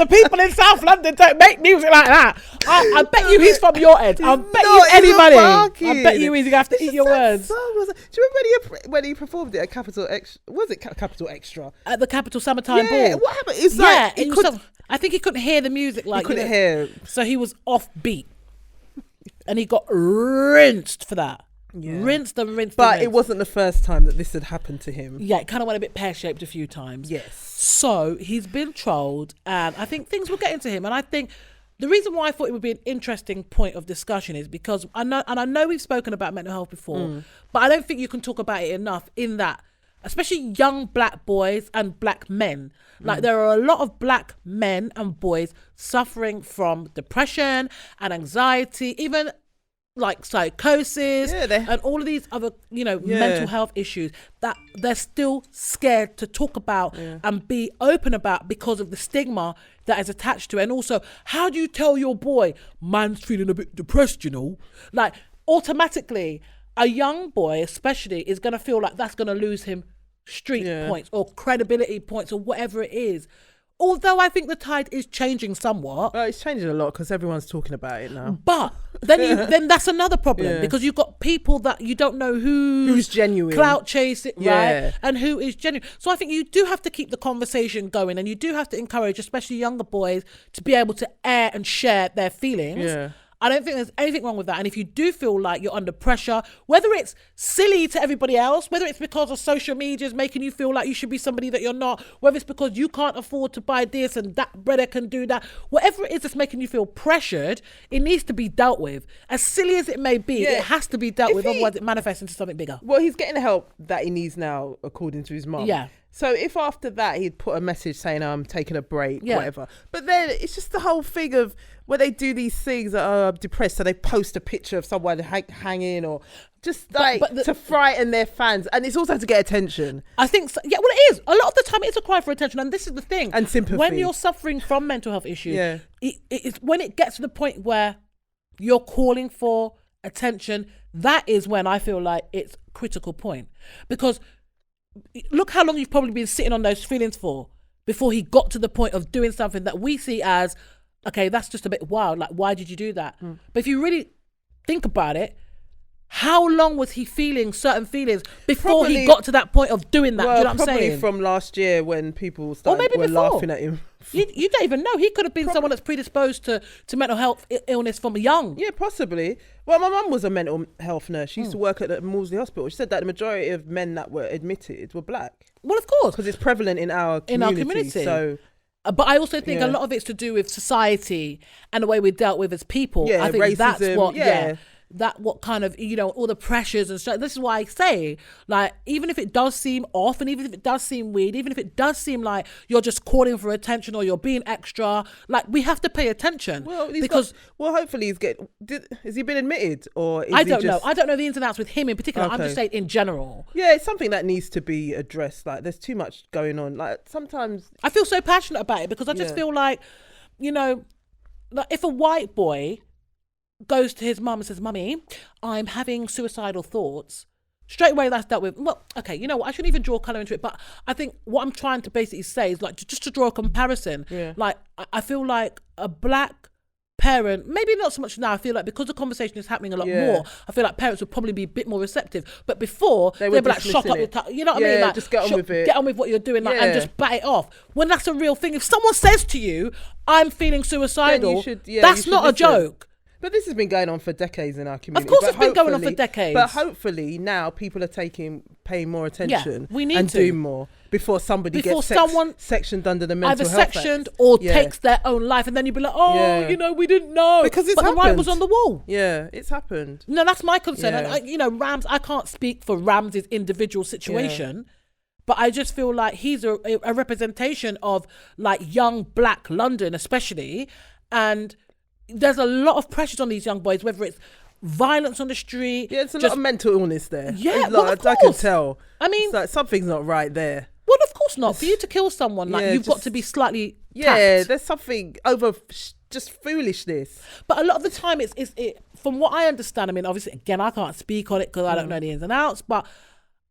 people in South London don't make music like that. I bet you he's from your end. I bet you anybody. I bet you he's going to have to eat your words. Do you remember when he performed it at Capital Extra? Was it Capital Extra? At the Capital Summertime Ball. What happened? It's like I think he couldn't hear the music. Like, he couldn't hear. So he was off beat. And he got rinsed for that. Yeah. Rinsed. But it wasn't the first time that this had happened to him. Yeah, it kind of went a bit pear-shaped a few times. Yes. So he's been trolled, and I think things will get into him. And I think the reason why I thought it would be an interesting point of discussion is because I know we've spoken about mental health before, but I don't think you can talk about it enough in that, especially young black boys and black men. Like there are a lot of black men and boys suffering from depression and anxiety, even like psychosis and all of these other, mental health issues that they're still scared to talk about and be open about because of the stigma that is attached to it. And also, how do you tell your boy, man's feeling a bit depressed, like automatically a young boy especially is going to feel like that's going to lose him street points or credibility points or whatever it is. Although I think the tide is changing somewhat. It's changing a lot because everyone's talking about it now. But then that's another problem because you've got people that you don't know who's genuine, clout chasing, right? And who is genuine. So I think you do have to keep the conversation going, and you do have to encourage, especially younger boys, to be able to air and share their feelings. Yeah. I don't think there's anything wrong with that. And if you do feel like you're under pressure, whether it's silly to everybody else, whether it's because of social media is making you feel like you should be somebody that you're not, whether it's because you can't afford to buy this and that brother can do that, whatever it is that's making you feel pressured, it needs to be dealt with. As silly as it may be, it has to be dealt with, otherwise it manifests into something bigger. Well, he's getting the help that he needs now, according to his mum. Yeah. So if after that he'd put a message saying, I'm taking a break, whatever. But then it's just the whole thing of where they do these things that are depressed. So they post a picture of someone hanging or just like to frighten their fans. And it's also to get attention. I think, so, yeah, well, it is. A lot of the time it's a cry for attention. And this is the thing. And sympathy. When you're suffering from mental health issues, it's when it gets to the point where you're calling for attention, that is when I feel like it's a critical point. Because look how long you've probably been sitting on those feelings for before he got to the point of doing something that we see as, okay, that's just a bit wild. Like, why did you do that? But if you really think about it, how long was he feeling certain feelings before he got to that point of doing that? Do you know what I'm saying? Probably from last year when people were laughing at him. You don't even know. He could have been someone that's predisposed to mental health illness from young. Yeah, possibly. Well, my mum was a mental health nurse. She used to work at the Maudsley Hospital. She said that the majority of men that were admitted were black. Well, of course. Because it's prevalent in our community. So, but I also think a lot of it's to do with society and the way we're dealt with as people. Yeah, I think racism, that's what, that what kind of, you know, all the pressures and stuff. This is why I say, like, even if it does seem off and even if it does seem weird, even if it does seem like you're just calling for attention or you're being extra, like, we have to pay attention. Well, because hopefully has he been admitted or is I don't know. I don't know the ins and outs with him in particular. Okay. I'm just saying in general. Yeah, it's something that needs to be addressed. Like, there's too much going on. Like, sometimes I feel so passionate about it because I just feel like, you know, like if a white boy goes to his mum and says, "Mummy, I'm having suicidal thoughts," straight away that's dealt with. Well, okay, you know what, I shouldn't even draw colour into it, but I think what I'm trying to basically say is, like, just to draw a comparison, like, I feel like a black parent, maybe not so much now, I feel like because the conversation is happening a lot more, I feel like parents would probably be a bit more receptive, but before they'd be like, shut up, you know what I mean, like, just get on with it, get on with what you're doing, like, and just bat it off. When that's a real thing, if someone says to you, "I'm feeling suicidal," that's not a joke. But this has been going on for decades in our community. Of course, it's been going on for decades. But hopefully now people are paying more attention and doing more before somebody gets sectioned under the mental health act. Either sectioned or takes their own life, and then you'd be like, "Oh, you know, we didn't know." Because it's happened. The writing was on the wall. Yeah, it's happened. No, that's my concern. And you know, Rams, I can't speak for Rams's individual situation. But I just feel like he's a representation of, like, young black London, especially, and there's a lot of pressures on these young boys, whether it's violence on the street. Yeah, it's a lot of mental illness there. Yeah, of course. I can tell. I mean, it's like something's not right there. Well, of course not. For you to kill someone, like, you've got to be slightly tapped. There's something over just foolishness. But a lot of the time, it's from what I understand. I mean, obviously, again, I can't speak on it because I don't know the ins and outs, but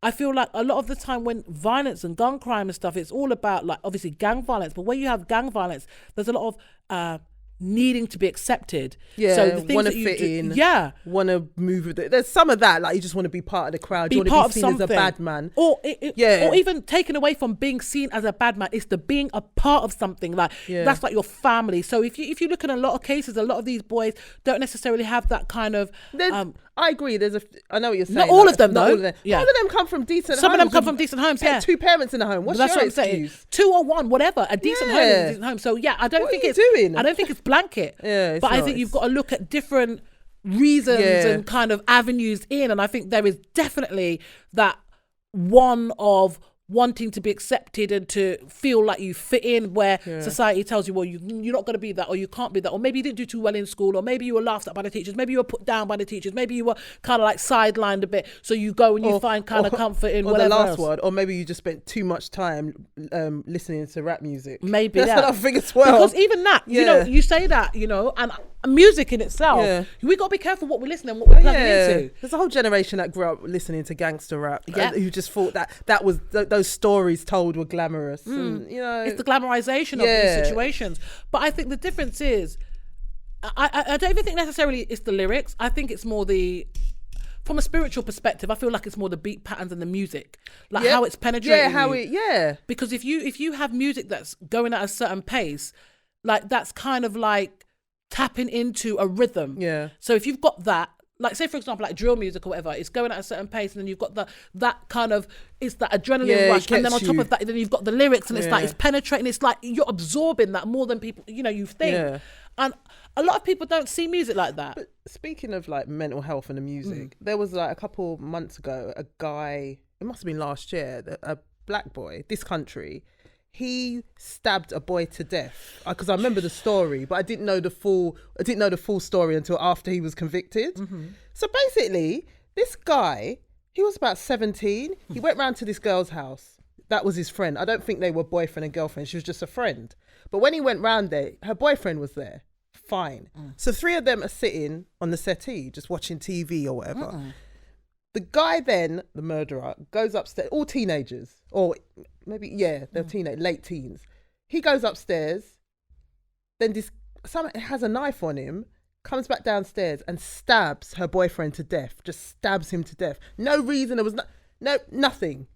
I feel like a lot of the time when violence and gun crime and stuff, it's all about, like, obviously gang violence. But when you have gang violence, there's a lot of needing to be accepted. So the things want to that fit in. Want to move with it. There's some of that, like, you just want to be part of the crowd. You want to be seen as a bad man. Or even taken away from being seen as a bad man. It's the being a part of something. Like, that's like your family. So if you look at a lot of cases, a lot of these boys don't necessarily have that kind of... I agree. I know what you're saying. Not all of them, though. All of them come from decent homes. Some of them come from decent homes, two parents in the home. What's your excuse? Saying. 2 or 1, whatever. A decent home is a decent home. So, I don't think it's blanket. But I think you've got to look at different reasons and kind of avenues in. And I think there is definitely that one of wanting to be accepted and to feel like you fit in, where society tells you, well, you're not going to be that, or you can't be that, or maybe you didn't do too well in school, or maybe you were laughed at by the teachers, maybe you were put down by the teachers, maybe you were kind of like sidelined a bit, so you go and you find kind of comfort in whatever else. Word, or maybe you just spent too much time listening to rap music. Maybe that's another thing as well. Because even that, you know, you say that, you know, and music in itself, we got to be careful what we're listening and what we're plugging into. There's a whole generation that grew up listening to gangster rap, who just thought that was those stories told were glamorous. And, you know, it's the glamorization of these situations. But I think the difference is, I don't even think necessarily it's the lyrics. I think it's more from from a spiritual perspective, I feel like it's more the beat patterns and the music, like how it's penetrating because if you have music that's going at a certain pace, like that's kind of like tapping into a rhythm. So if you've got that, like say for example like drill music or whatever, it's going at a certain pace, and then you've got that kind of, it's that adrenaline rush, and then on top of that then you've got the lyrics, and it's like it's penetrating, it's like you're absorbing that more than people you think. And a lot of people don't see music like that. But speaking of like mental health and the music, there was like a couple months ago, a guy, it must have been last year, a black boy, this country, he stabbed a boy to death. Because I remember the story, but I didn't know the full story until after he was convicted. So basically, this guy, he was about 17. He went round to this girl's house. That was his friend. I don't think they were boyfriend and girlfriend. She was just a friend. But when he went round there, her boyfriend was there. Fine. So 3 of them are sitting on the settee, just watching TV or whatever. The guy then, the murderer, goes upstairs, all teenagers, or maybe, they're late teens. He goes upstairs, then someone has a knife on him, comes back downstairs and stabs her boyfriend to death, just stabs him to death. No reason, there was nothing.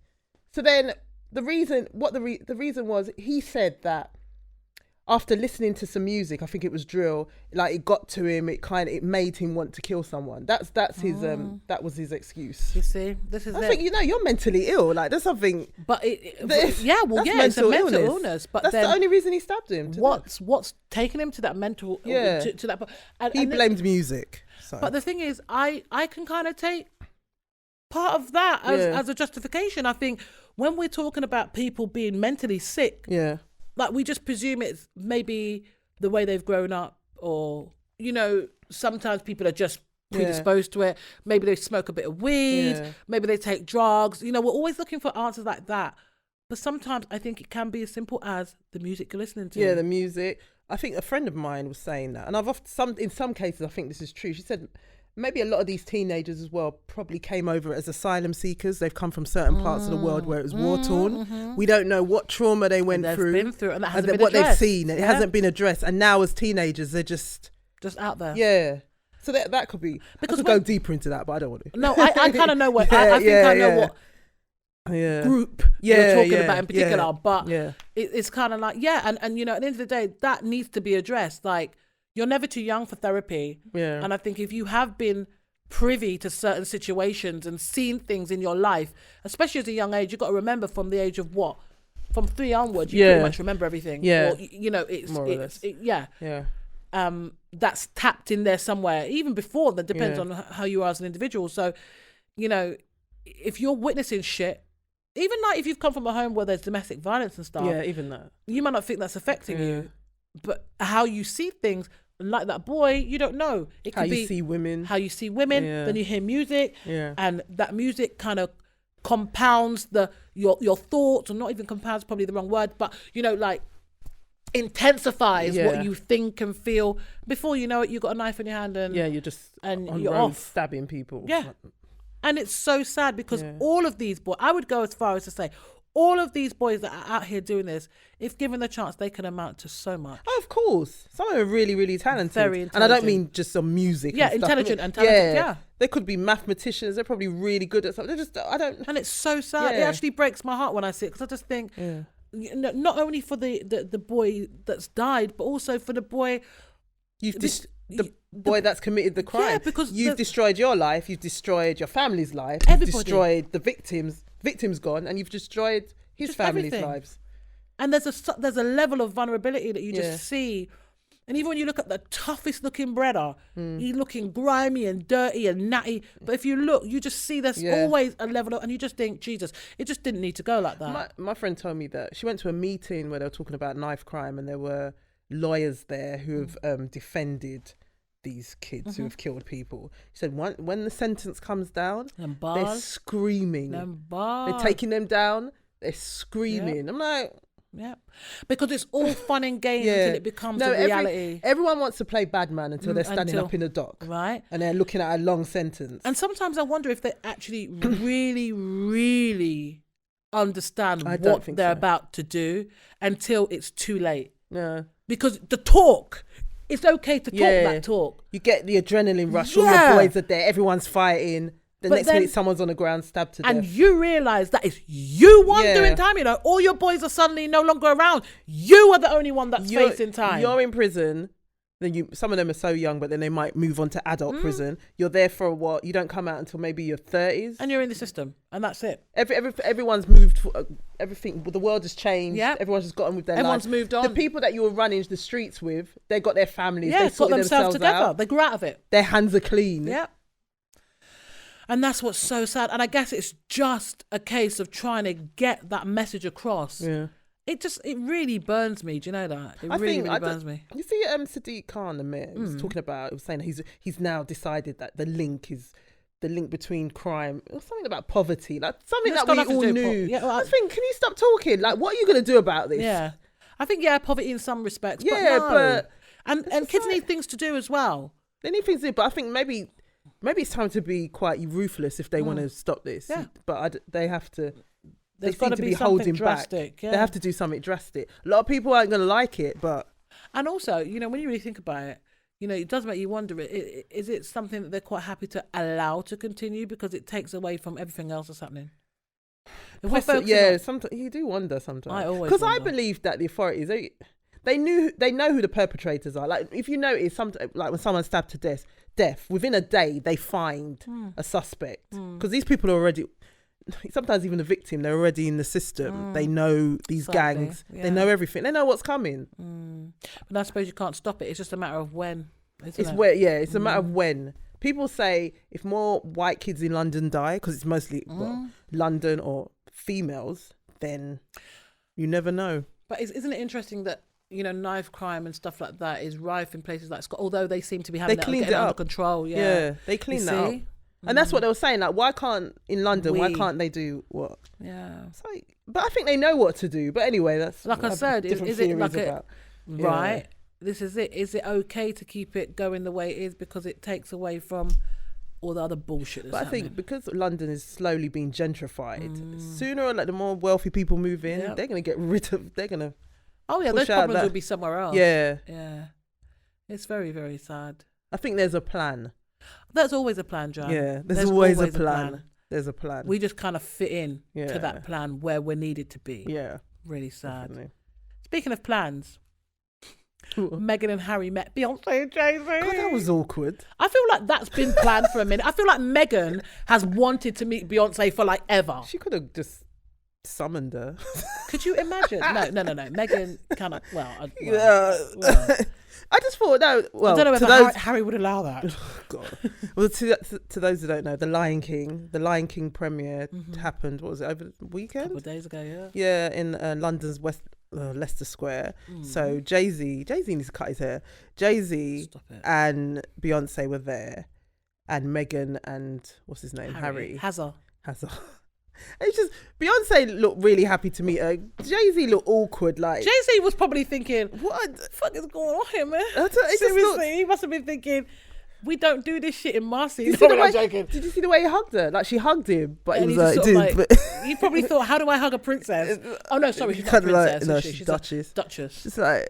So then the reason was, he said that after listening to some music, I think it was drill, like it got to him, it made him want to kill someone. That's his that was his excuse. You see, this is I think you're mentally ill. Like there's something. But it's a mental illness. But that's the only reason he stabbed him. What's taking him to that mental? To that. He blamed music. So. But the thing is, I can kind of take part of that as a justification. I think when we're talking about people being mentally sick, like we just presume it's maybe the way they've grown up, or sometimes people are just predisposed to it. Maybe they smoke a bit of weed, maybe they take drugs. We're always looking for answers like that. But sometimes I think it can be as simple as the music you're listening to. Yeah, the music. I think a friend of mine was saying that, and in some cases I think this is true. She said maybe a lot of these teenagers as well probably came over as asylum seekers. They've come from certain parts of the world where it was war-torn. We don't know what trauma they went through, and that hasn't been addressed. They've seen. It hasn't been addressed. And now as teenagers, they're just out there. Yeah. So that could be, because I could go deeper into that, but I don't want to. No, I kind of know what, I think I know what group you're talking about in particular, but it's kind of like, and at the end of the day, that needs to be addressed. Like, you're never too young for therapy. And I think if you have been privy to certain situations and seen things in your life, especially as a young age, you've got to remember from the age of what? From 3 onwards, you pretty much remember everything. Or, it's more or less. That's tapped in there somewhere, even before that, depends on how you are as an individual. So, if you're witnessing shit, even like if you've come from a home where there's domestic violence and stuff, even that, you might not think that's affecting you, but how you see things, like that boy, you don't know. It could be how you see women. Then you hear music, and that music kind of compounds your thoughts, or not even compounds, probably the wrong word, but like intensifies what you think and feel. Before you know it, you got a knife in your hand, and you're just you're off stabbing people. And it's so sad because all of these boys, I would go as far as to say, all of these boys that are out here doing this, if given the chance, they can amount to so much. Oh, of course. Some of them are really, really talented. Very intelligent. And I don't mean just on music. Yeah, intelligent and talented, They could be mathematicians. They're probably really good at something. And it's so sad. It actually breaks my heart when I see it, because I just think, not only for the boy that's died, but also for the boy... the boy that's committed the crime. Yeah, because you've destroyed your life, you've destroyed your family's life, you've destroyed the victim's gone, and you've destroyed his family's lives. And there's a level of vulnerability that you just see. And even when you look at the toughest looking brother, he's looking grimy and dirty and natty. But if you look, you just see there's always a level of, and you just think, Jesus, it just didn't need to go like that. My friend told me that she went to a meeting where they were talking about knife crime, and there were lawyers there who have defended these kids who have killed people. She said when the sentence comes down, they're screaming. They're taking them down. They're screaming. I'm like... Yeah, because it's all fun and games until it becomes a reality. Everyone wants to play bad man until they're standing up in the dock. Right. And they're looking at a long sentence. And sometimes I wonder if they actually really, really understand what they're about to do until it's too late. Yeah. Because the talk, it's okay to talk that talk. You get the adrenaline rush. All your boys are there. Everyone's fighting. The next minute, someone's on the ground, stabbed to death. And you realise that it's you doing time, you know. All your boys are suddenly no longer around. You are the only one that's facing time. You're in prison. Then some of them are so young, but then they might move on to adult prison. You're there for a while. You don't come out until maybe your 30s. And you're in the system. And that's it. Everyone's moved. Everything. The world has changed. Yep. Everyone's just got on with their Everyone's life. moved on. The people that you were running the streets with, they got their families. Yeah, they got themselves together. out. They grew out of it. Their hands are clean. Yeah. And that's what's so sad. And I guess it's just a case of trying to get that message across. Yeah. It really burns me. Do you know that? It really burns me. You see, Sadiq Khan, the mayor, was talking about. He was saying he's now decided that the link between crime, or something about poverty, like something that we all knew. I think, can you stop talking? Like, what are you going to do about this? Yeah, I think poverty in some respects. Yeah, but and kids need things to do as well. They need things to do, but I think maybe it's time to be quite ruthless if they want to stop this. Yeah, but they have to. There's got to be something drastic. Yeah. They have to do something drastic. A lot of people aren't going to like it, but... And also, you know, when you really think about it, you know, it does make you wonder, is it something that they're quite happy to allow to continue because it takes away from everything else that's happening? Sometimes you do wonder sometimes. I always Because I believe that the authorities, they know who the perpetrators are. Like, if you notice, like when someone's stabbed to death, within a day, they find a suspect. Because these people are already... Sometimes even the victim, they're already in the system. They know these gangs. Yeah. They know everything. They know what's coming. But I suppose you can't stop it. It's just a matter of when. It's a matter of when. People say if more white kids in London die, because it's mostly London or females, then you never know. But isn't it interesting that, you know, knife crime and stuff like that is rife in places like Scotland, although they seem to be having it under control. Yeah, they cleaned that up. And that's what they were saying. Like, why can't they do what? Yeah. But I think they know what to do. But anyway, that's like I said. Is it like right? This is it. Is it okay to keep it going the way it is because it takes away from all the other bullshit? But I think because London is slowly being gentrified, sooner or later, the more wealthy people move in, they're going to get rid of. They're going to. Oh yeah, those problems will be somewhere else. Yeah. Yeah. It's very, very sad. I think there's a plan. There's always a plan, John. Yeah, there's always a plan. There's a plan. We just kind of fit in to that plan where we're needed to be. Yeah. Really sad. Definitely. Speaking of plans, Meghan and Harry met Beyonce and Jay-Z. God, that was awkward. I feel like that's been planned for a minute. I feel like Meghan has wanted to meet Beyonce for like ever. She could have just summoned her. Could you imagine? No. Meghan kind of, I just thought, I don't know whether Harry would allow that. Oh, God. Well, to those who don't know, the Lion King premiere happened, what was it, over the weekend? A couple of days ago, yeah. Yeah, in London's Leicester Square. So Jay-Z needs to cut his hair. Jay-Z and Beyonce were there, and Meghan and, what's his name? Harry. Hazard. It's just Beyonce looked really happy to meet her. Jay-Z looked awkward. Like Jay-Z was probably thinking, "What the fuck is going on here, man?" Seriously, he must have been thinking, "We don't do this shit in Marcy." I'm joking. Did you see the way he hugged her? Like she hugged him, but and he was like, he probably thought, "How do I hug a princess?" Oh no, sorry, she's not a princess. No, she's Duchess. Duchess. It's like.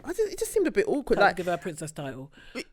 It just seemed a bit awkward. Can't give her a princess title.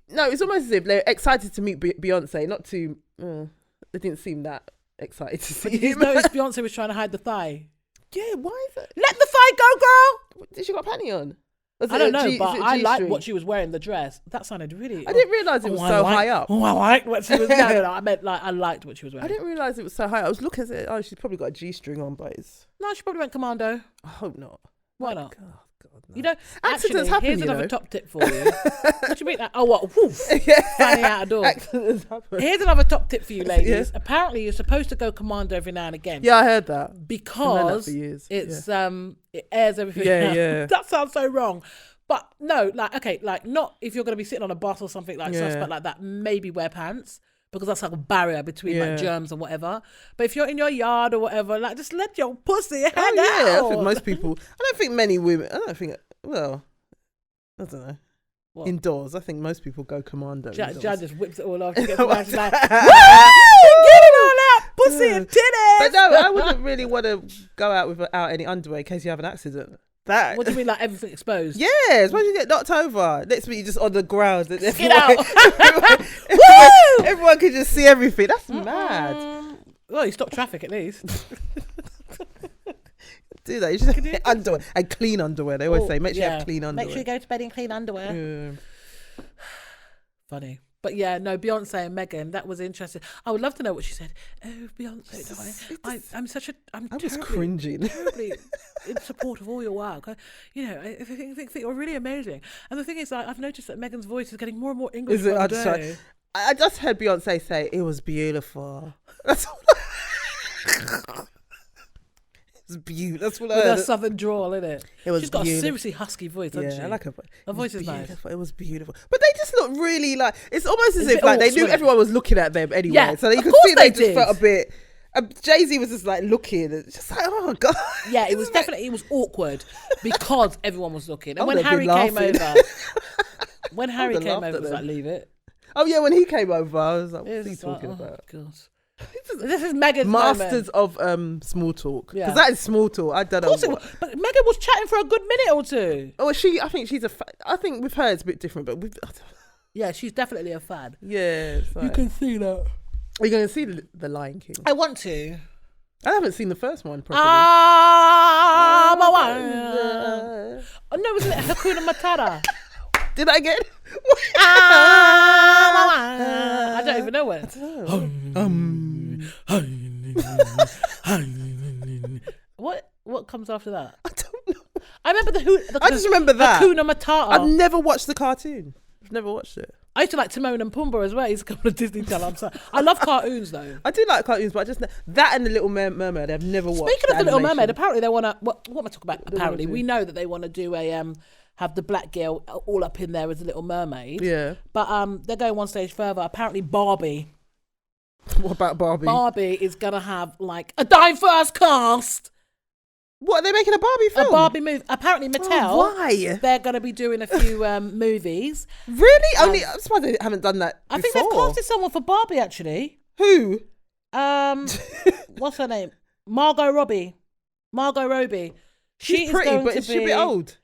No, it's almost as if they're excited to meet Beyonce, not to. They didn't seem that excited to see him. Did you notice Beyonce was trying to hide the thigh? Yeah, why is it? Let the thigh go, girl! Did she got a panty on? I don't know, but I liked what she was wearing, the dress. That sounded really... I didn't realise it was so high up. Oh, I liked what she was wearing. No, I meant like I liked what she was wearing. I didn't realise it was so high. I was looking at it. Oh, she's probably got a G-string on, but it's... No, she probably went commando. I hope not. Why not? God, no. You know, accidents happen. Here's another top tip for you. What do you mean? Oh, what? Woof. Fanny out a door. Accidents happen. Here's another top tip for you, ladies. Yeah. Apparently, you're supposed to go commando every now and again. Yeah, I heard that. Because it's it airs everything. Yeah. That sounds so wrong. But no, not if you're going to be sitting on a bus or something suspect like that. Maybe wear pants. Because that's like a barrier between like germs and whatever. But if you're in your yard or whatever, like just let your pussy hang out. I think most people, I don't think many women, I don't know. What? Indoors, I think most people go commando. Jad just whips it all off. She gets like, woo! Get it all out, pussy and titties. But no, I wouldn't really want to go out without any underwear in case you have an accident. That. What do you mean, like everything exposed? Yeah, suppose you get knocked over. Next week, you're just on the ground. Get out. everyone could just see everything. That's mad. Well, you stop traffic at least. Do that. You just have underwear and clean underwear. They always say, make sure you have clean underwear. Make sure you go to bed in clean underwear. Funny. But yeah, no, Beyonce and Meghan, that was interesting. I would love to know what she said. Oh, Beyonce, I was cringing. Terribly in support of all your work. I think you're really amazing. And the thing is, I've noticed that Meghan's voice is getting more and more English. I just heard Beyonce say, it was beautiful. That's all. It's beautiful. That's what I heard. With her southern drawl, isn't it? She's got a seriously husky voice, doesn't she? I like her voice. Her voice is nice. It was beautiful. But they just look really like, it's almost as if like they knew everyone was looking at them anyway. Yeah, so you could see they just felt a bit, Jay-Z was just like looking, and just like, oh God. Yeah, it was awkward because everyone was looking. And when Harry came over, it was like, leave it. Oh yeah, when he came over, I was like, what's he talking about? God. This is Meghan's masters moment. Of small talk, because that is small talk. I don't know. But Meghan was chatting for a good minute or two. Oh, I think she's I think with her it's a bit different, but yeah, she's definitely a fan. Yeah, like, you can see that. Are you going to see the Lion King? I want to. I haven't seen the first one properly. Oh no, wasn't it Hakuna Matata? Did I get? I don't even know it. What comes after that? I don't know. I remember I just remember that Hakuna Matata. I've never watched the cartoon. I've never watched it. I used to like Timon and Pumbaa as well. He's a couple of Disney Channel. I love cartoons though. I do like cartoons, but I just that and the Little Mermaid I've never watched. Speaking of the Little Mermaid, apparently they want to. What am I talking about? Apparently, we know that they want to do a have the black girl all up in there as a Little Mermaid. Yeah. But they're going one stage further. Apparently, Barbie. What about Barbie? Barbie is gonna have like a diverse cast. What, are they making a Barbie film? A Barbie movie. Apparently Mattel. Why? They're going to be doing a few movies. Really? I'm surprised they haven't done that before. I think they've casted someone for Barbie, actually. Who? What's her name? Margot Robbie. She's pretty, but is she a bit old?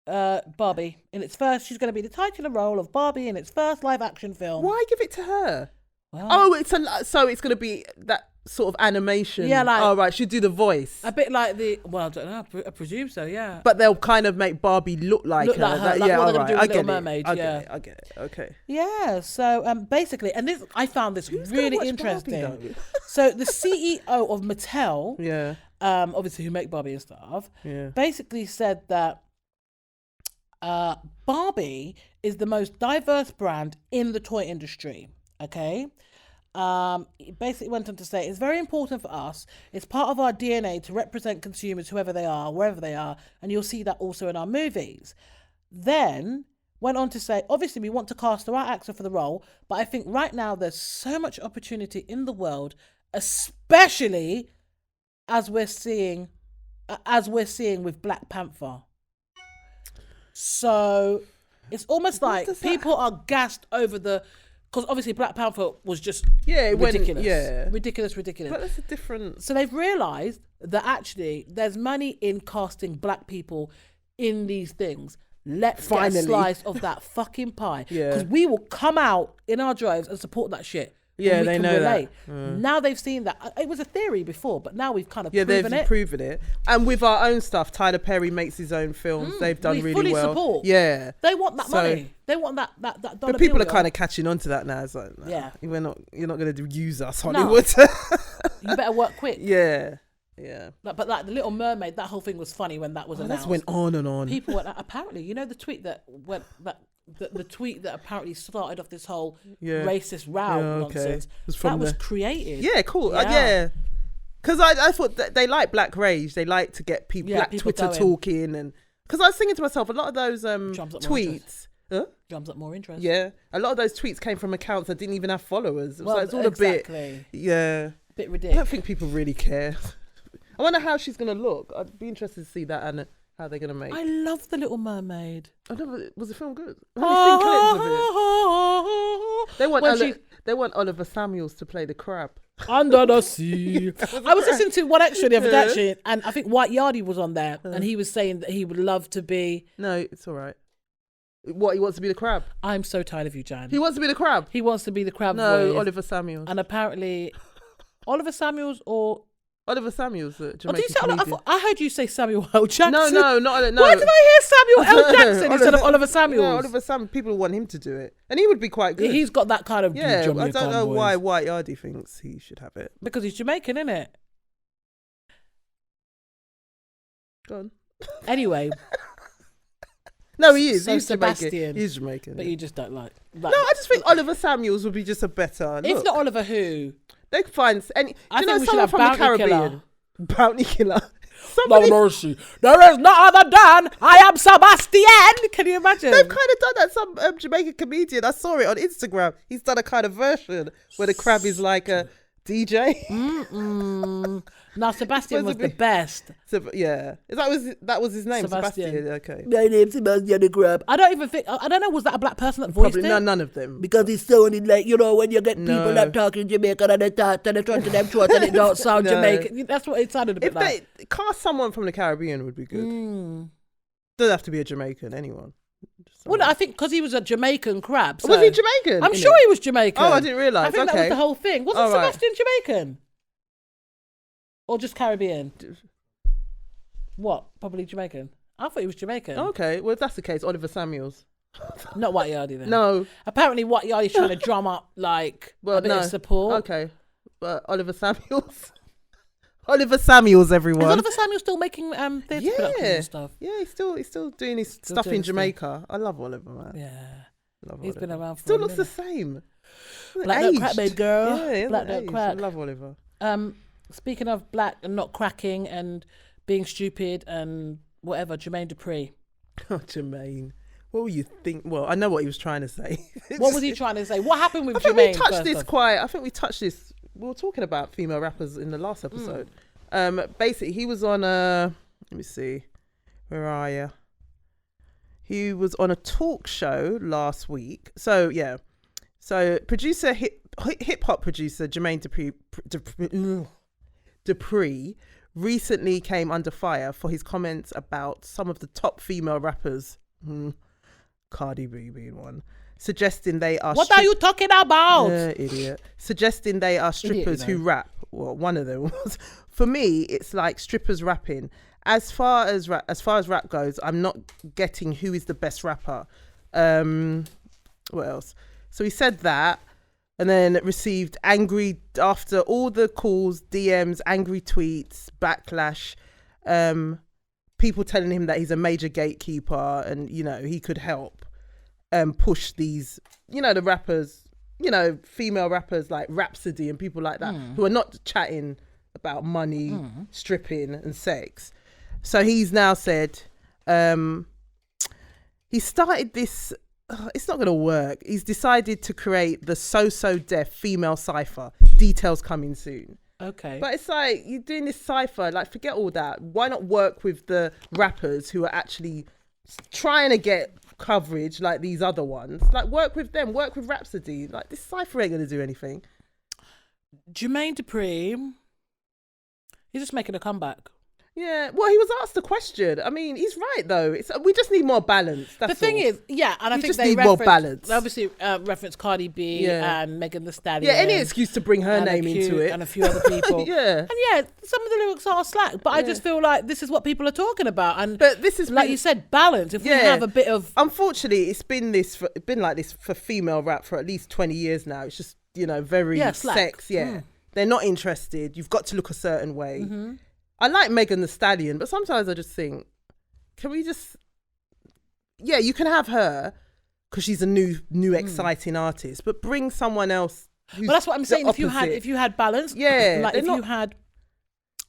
Barbie. She's going to be the titular role of Barbie in its first live action film. Why give it to her? Wow. So it's going to be that sort of animation. Yeah, like, oh right, she'd do the voice. A bit like I don't know. I presume so. Yeah. But they'll kind of make Barbie look like her. Like yeah, what all right. I get Mermaid. I get it. Okay. Yeah. So basically, and this I found this really interesting. Barbie, so the CEO of Mattel, yeah, obviously who make Barbie and stuff, yeah, basically said that Barbie is the most diverse brand in the toy industry. Okay. He basically went on to say, it's very important for us. It's part of our DNA to represent consumers, whoever they are, wherever they are. And you'll see that also in our movies. Then went on to say, obviously, we want to cast the right actor for the role. But I think right now there's so much opportunity in the world, especially as we're seeing with Black Panther. So it's almost like people are gassed over because obviously Black Panther was just ridiculous. Ridiculous. But that's a different... So they've realised that actually there's money in casting black people in these things. Let's get a slice of that fucking pie. Because we will come out in our droves and support that shit. Yeah, they know relate. That. Now they've seen that. It was a theory before, but now we've kind of proven it. Yeah, they've proven it. And with our own stuff, Tyler Perry makes his own films. They've done really fully well. Support. Yeah. They want that money. They want that dollar. But people are kind of catching on to that now. It's like, you're not going to use us, Hollywood. You better work quick. Yeah. But like the Little Mermaid, that whole thing was funny when that was announced. That went on and on. People went, apparently, the tweet that went the tweet that apparently started off this whole racist row nonsense. That was created. Yeah, cool. Because I thought that they like black rage. They like to get black Twitter talking, and because I was thinking to myself, a lot of those tweets drums up more interest. Yeah, a lot of those tweets came from accounts that didn't even have followers. It's all a bit bit ridiculous. I don't think people really care. I wonder how she's gonna look. I'd be interested to see that and how they're gonna make. I love the Little Mermaid. Was the film good? I've only seen clips of it. They want Oliver Samuels to play the crab. Under the sea. I was listening to One Extra the other day, actually, and I think White Yardie was on there, and he was saying that he would love to be. No, it's all right. What, he wants to be the crab? I'm so tired of you, Jan. He wants to be the crab? He wants to be the crab No, voice. Oliver Samuels. And apparently, Oliver Samuels or... Oliver Samuels, Jamaican did you say, comedian. I heard you say Samuel L. Jackson. No. Why did I hear Samuel L. Jackson instead of Oliver Samuels? No, Oliver Samuels. People want him to do it. And he would be quite good. He's got that kind of Jamaican I don't know voice. why White Yardie thinks he should have it. Because he's Jamaican, isn't it? Go on. Anyway. No, he is. So He's Sebastian. Jamaican. He's Jamaican. But you just don't like... No, I just think Oliver Samuels would be just a better look. It's not Oliver who? They could find any... I you think know we should someone have from the Bounty Caribbean? Killer. Bounty Killer. No mercy. There is no other than I am Sebastian. Can you imagine? They've kind of done that. Some Jamaican comedian, I saw it on Instagram. He's done a kind of version where the crab is like a DJ. Now Sebastian was the best. Yeah, that was his name. Sebastian. Okay. My name's Sebastian the Crab. I don't even think. I don't know. Was that a black person that voiced Probably it? none of them. Because it's sounding like, you know, when you get people that talk in Jamaican and they talk and they try to them short and it don't sound Jamaican. That's what it sounded a bit like. If they cast someone from the Caribbean, would be good. Doesn't have to be a Jamaican. Anyone. Well, I think because he was a Jamaican crab. So was he Jamaican? I'm sure he was Jamaican. Oh, I didn't realise. I think that was the whole thing. Wasn't Sebastian Jamaican? Or just Caribbean? What? Probably Jamaican. I thought he was Jamaican. Okay, well, if that's the case, Oliver Samuels. Not White Yardie then. No. Apparently White Yardie's trying to drum up like a bit of support. Okay. But Oliver Samuels. Oliver Samuels, everyone. Is Oliver Samuels still making theatre productions and stuff? Yeah, he's still doing his stuff in Jamaica. I love Oliver, man. Yeah. He's been around for still looks the same. Black Don't Crack, babe, girl. Yeah, Black Don't Crack. I love Oliver. Speaking of black and not cracking and being stupid and whatever, Jermaine Dupri. Oh, Jermaine. What were you think? Well, I know what he was trying to say. What was he trying to say? What happened with Jermaine? I think we touched this. We were talking about female rappers in the last episode. Basically, he was on let me see. Where are you? He was on a talk show last week. So, yeah. So, hip-hop producer Jermaine Dupri recently came under fire for his comments about some of the top female rappers, Cardi B being one, suggesting they are... What are you talking about? Idiot. Suggesting they are strippers who rap. Well, one of them was. For me, it's like strippers rapping. As far as rap goes, I'm not getting who is the best rapper. What else? So he said that, and then received angry after all the calls, DMs, angry tweets, backlash, people telling him that he's a major gatekeeper and, you know, he could help push these, you know, the rappers, you know, female rappers like Rhapsody and people like that who are not chatting about money, stripping and sex. So he's now said he started this... it's not going to work. He's decided to create the So Deaf female cipher. Details coming soon. Okay. But it's like, you're doing this cipher, like, forget all that. Why not work with the rappers who are actually trying to get coverage like these other ones? Like, work with them, work with Rhapsody. Like, this cipher ain't going to do anything. Jermaine Dupri, he's just making a comeback. Yeah, well, he was asked the question. I mean, he's right though. We just need more balance. That's the thing all. is, yeah, and I think just they need more balance. Obviously, reference Cardi B and Meghan the Stallion. Yeah, any excuse to bring her name into it, and a few other people. Yeah, and yeah, some of the lyrics are slack, but I just feel like this is what people are talking about. And but this is like you said, balance. If we have a bit of, unfortunately, it's been like this for female rap for at least 20 years now. It's just, you know, very sex. Yeah, they're not interested. You've got to look a certain way. Mm-hmm. I like Meghan the Stallion, but sometimes I just think, can we just... Yeah, you can have her because she's a new exciting artist, but bring someone else. But that's what I'm saying. If you had balance, like if you had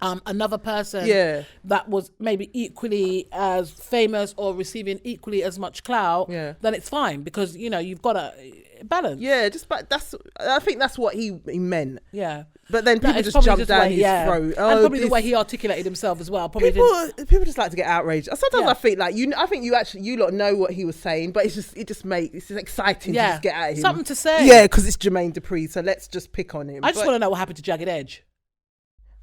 another person that was maybe equally as famous or receiving equally as much clout, then it's fine because, you know, you've got a balance. Yeah, I think that's what he meant. Yeah. But then people just jumped down his throat. Oh, and probably the way he articulated himself as well. People just like to get outraged. Sometimes I think like I think you lot know what he was saying, but it's just exciting to just get at him. Something to say. Yeah, because it's Jermaine Dupri, so let's just pick on him. I just want to know what happened to Jagged Edge.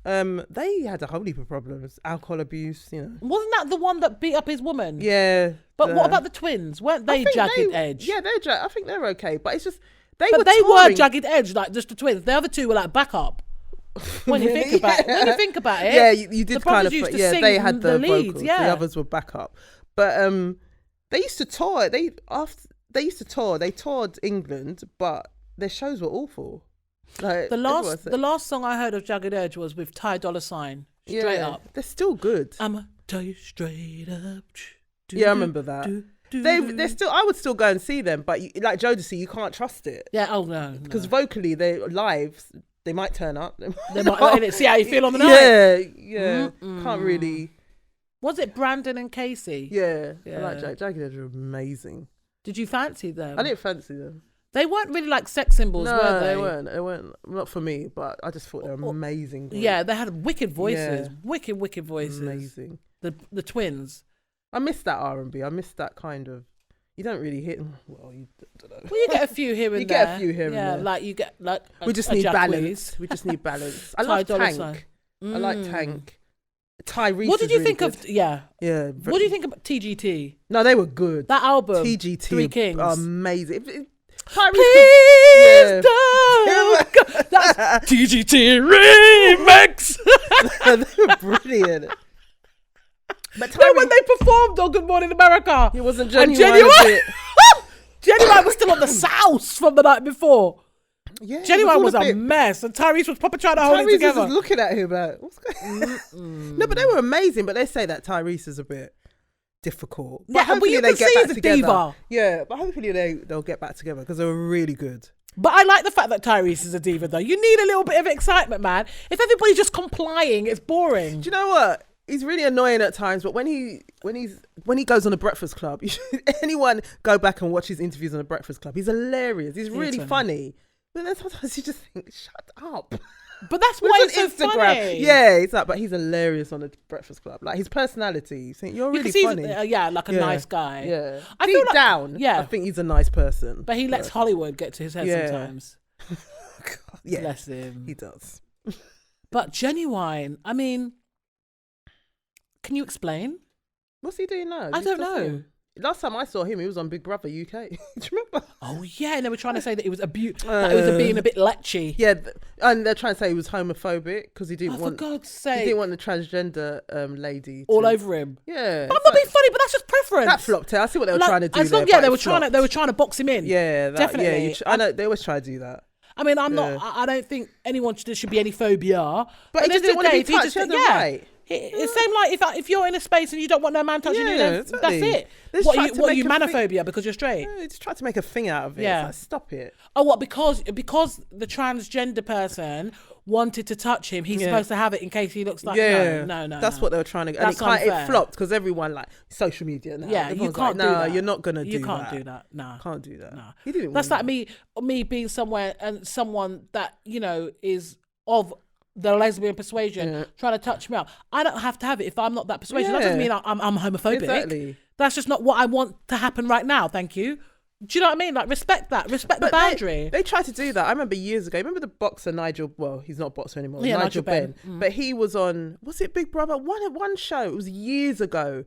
They had a whole heap of problems, alcohol abuse, you know. Wasn't that the one that beat up his woman? Yeah. But what about the twins? Weren't they jagged edge? Yeah, I think they're okay, but it's just they were jagged edge, like just the twins. The other two were like backup. When you think about it, yeah, you did kind of. They had the leads, vocals. The others were backup, but they used to tour. They toured England, but their shows were awful. Like, the last song I heard of Jagged Edge was with Ty Dolla $ign. Straight up, they're still good. I'ma tell you straight up. I remember that. They're still. I would still go and see them, but like Jodeci, you can't trust it. Yeah. Oh no. Because vocally, they live. They might turn up. They might see how you feel on the night. Yeah. Can't really. Was it Brandon and Casey? Yeah. I like Jagged Edge. Were amazing. Did you fancy them? I didn't fancy them. They weren't really like sex symbols, were they? They weren't. Not for me, but I just thought they were amazing. Yeah, they had wicked voices. Wicked voices. Amazing. The twins. I miss that R&B. I miss that kind of. You don't really hit. Well, you don't know. Well, you get a few here and there. You get a few here and there. Yeah, like you get like. We just need balance. We just need balance. I love Tank. I like Tank. Tyrese. What did you think of? Yeah. What do you think about TGT? No, they were good. That album, TGT, Three Kings, amazing. Please don't go. That's TGT remix. They were brilliant. But when they performed on Good Morning America, it wasn't Genuine. Genuine was still on the sauce from the night before. Yeah, Genuine was a mess, and Tyrese was proper trying to hold it together. Tyrese was looking at him like, what's going on? No, but they were amazing. But they say that Tyrese is a bit difficult. But hopefully they get back together. Diva. Yeah, but hopefully they'll get back together because they were really good. But I like the fact that Tyrese is a diva, though. You need a little bit of excitement, man. If everybody's just complying, it's boring. Do you know what? He's really annoying at times, but when he goes on the Breakfast Club, anyone go back and watch his interviews on the Breakfast Club. He's hilarious. He's really funny. But then sometimes you just think, shut up. But that's why it's so funny. Yeah, it's like, but he's hilarious on the Breakfast Club. Like his personality, you think you're really funny. Like a nice guy. Yeah, I deep down, I think he's a nice person. But he lets Hollywood get to his head sometimes. Yeah, bless him. He does. But Genuine, I mean. Can you explain? What's he doing now? I don't know. Last time I saw him, he was on Big Brother UK. Do you remember? Oh yeah, and they were trying to say that it was that it was being a bit lechy. Yeah, and they're trying to say he was homophobic because he didn't want. For God's sake, he didn't want the transgender lady all over him. Yeah, I'm not being funny, but that's just preference. That flopped out. I see what they were trying to do. They were trying to box him in. Yeah, definitely. Yeah, I know they always try to do that. I mean, I'm not. I don't think there should be any phobia. But he just didn't want to be touched. He had the right. It's same like if you're in a space and you don't want no man touching you, then that's it. What are you manophobia because you're straight? Yeah, just tried to make a thing out of it. Yeah, like, stop it. Oh, what? Because the transgender person wanted to touch him, he's supposed to have it in case he looks like no. That's what they were trying to. And it flopped because everyone like social media now. Yeah, you can't do that. You're not gonna do that. You can't do that. No, can't do that. No, he didn't. That's like me being somewhere and someone that is of the lesbian persuasion trying to touch me up. I don't have to have it if I'm not that persuasion. That doesn't mean I'm homophobic. Exactly. That's just not what I want to happen right now. Thank you. Do you know what I mean? Like, respect that. Respect the boundary. They tried to do that. I remember years ago. Remember the boxer Nigel? Well, he's not a boxer anymore. Yeah, Nigel Benn. But he was on. Was it Big Brother? One show. It was years ago.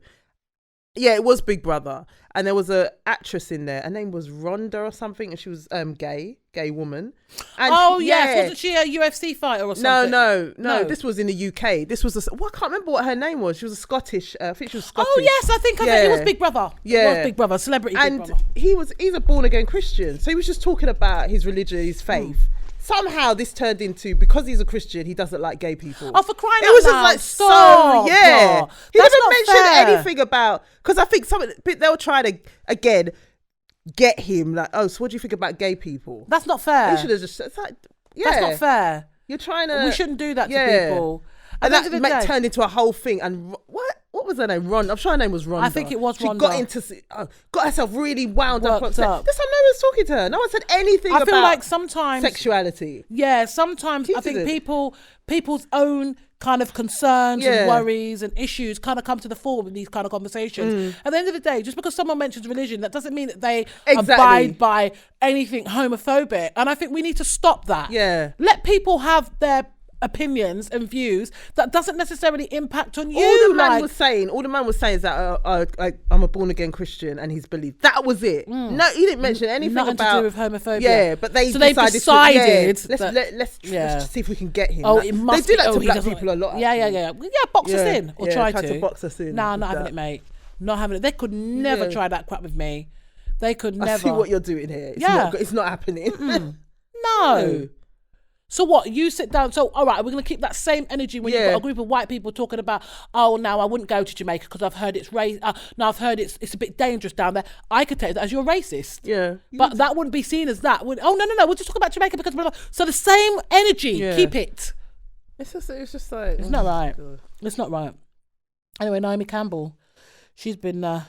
Yeah, it was Big Brother, and there was a actress in there. Her name was Rhonda or something, and she was gay woman. And yes, wasn't she a UFC fighter or something? No. This was in the UK. This was I can't remember what her name was. She was a Scottish. I think she was Scottish. Oh yes, I think it was Big Brother. Yeah, it was Big Brother, celebrity Big Brother. And he's a born again Christian, so he was just talking about his religion, his faith. Somehow this turned into, because he's a Christian, he doesn't like gay people. Oh, for crying out loud. It was just like, stop. So, yeah. He That's didn't not mention fair. anything about, because I think they were trying to, again, get him, like, oh, so what do you think about gay people? That's not fair. He should have just, it's like, That's not fair. You're trying to. We shouldn't do that to people. And that turned into a whole thing. And what was her name? I'm sure her name was Rhonda. I think it was Rhonda. She got herself really wound up. Worked up. This time no one's talking to her. No one said anything about I feel like sometimes sexuality. Yeah, sometimes I think people's own kind of concerns and worries and issues kind of come to the fore in these kind of conversations. At the end of the day, just because someone mentions religion, that doesn't mean that they abide by anything homophobic. And I think we need to stop that. Yeah. Let people have their opinions and views that doesn't necessarily impact on you. All the man was saying is that I'm a born again Christian and he's believed. That was it. No, he didn't mention anything Nothing about to do with homophobia. Yeah, but they've decided let's see if we can get him. Oh, it must. They do that to black people a lot. Yeah. Box us in or try to box us in. Nah, not having it, mate. Not having it. They could never try that crap with me. They could never. I see what you're doing here. It's not happening. No. So what? You sit down. So all right, we're gonna keep that same energy when you've got a group of white people talking about, oh, no, I wouldn't go to Jamaica because I've heard it's no, I've heard it's a bit dangerous down there. I could take that as you're racist. Yeah. But that wouldn't be seen as that. No, we'll just talk about Jamaica because blah, blah. So the same energy. Yeah. Keep it. It's just like it's not right. God. It's not right. Anyway, Naomi Campbell, she's been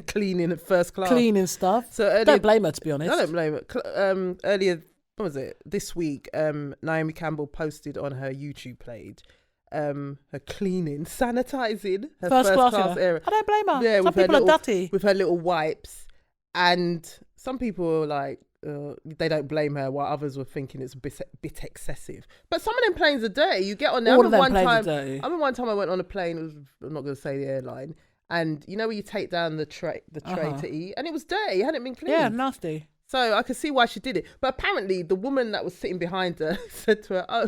cleaning at first class. Cleaning stuff. So don't blame her, to be honest. I don't blame her. Earlier, what was it? This week, Naomi Campbell posted on her YouTube page her cleaning, sanitizing her first class area. I don't blame her. Yeah, some people are dirty. With her little wipes. And some people were like, they don't blame her, while others were thinking it's a bit excessive. But some of them planes are dirty. You get on there. All of them planes are dirty. I remember one time I went on a plane, I'm not going to say the airline, and you know where you take down the tray to eat, and it was dirty. It hadn't been cleaned. Yeah, nasty. So I could see why she did it. But apparently the woman that was sitting behind her said to her, oh,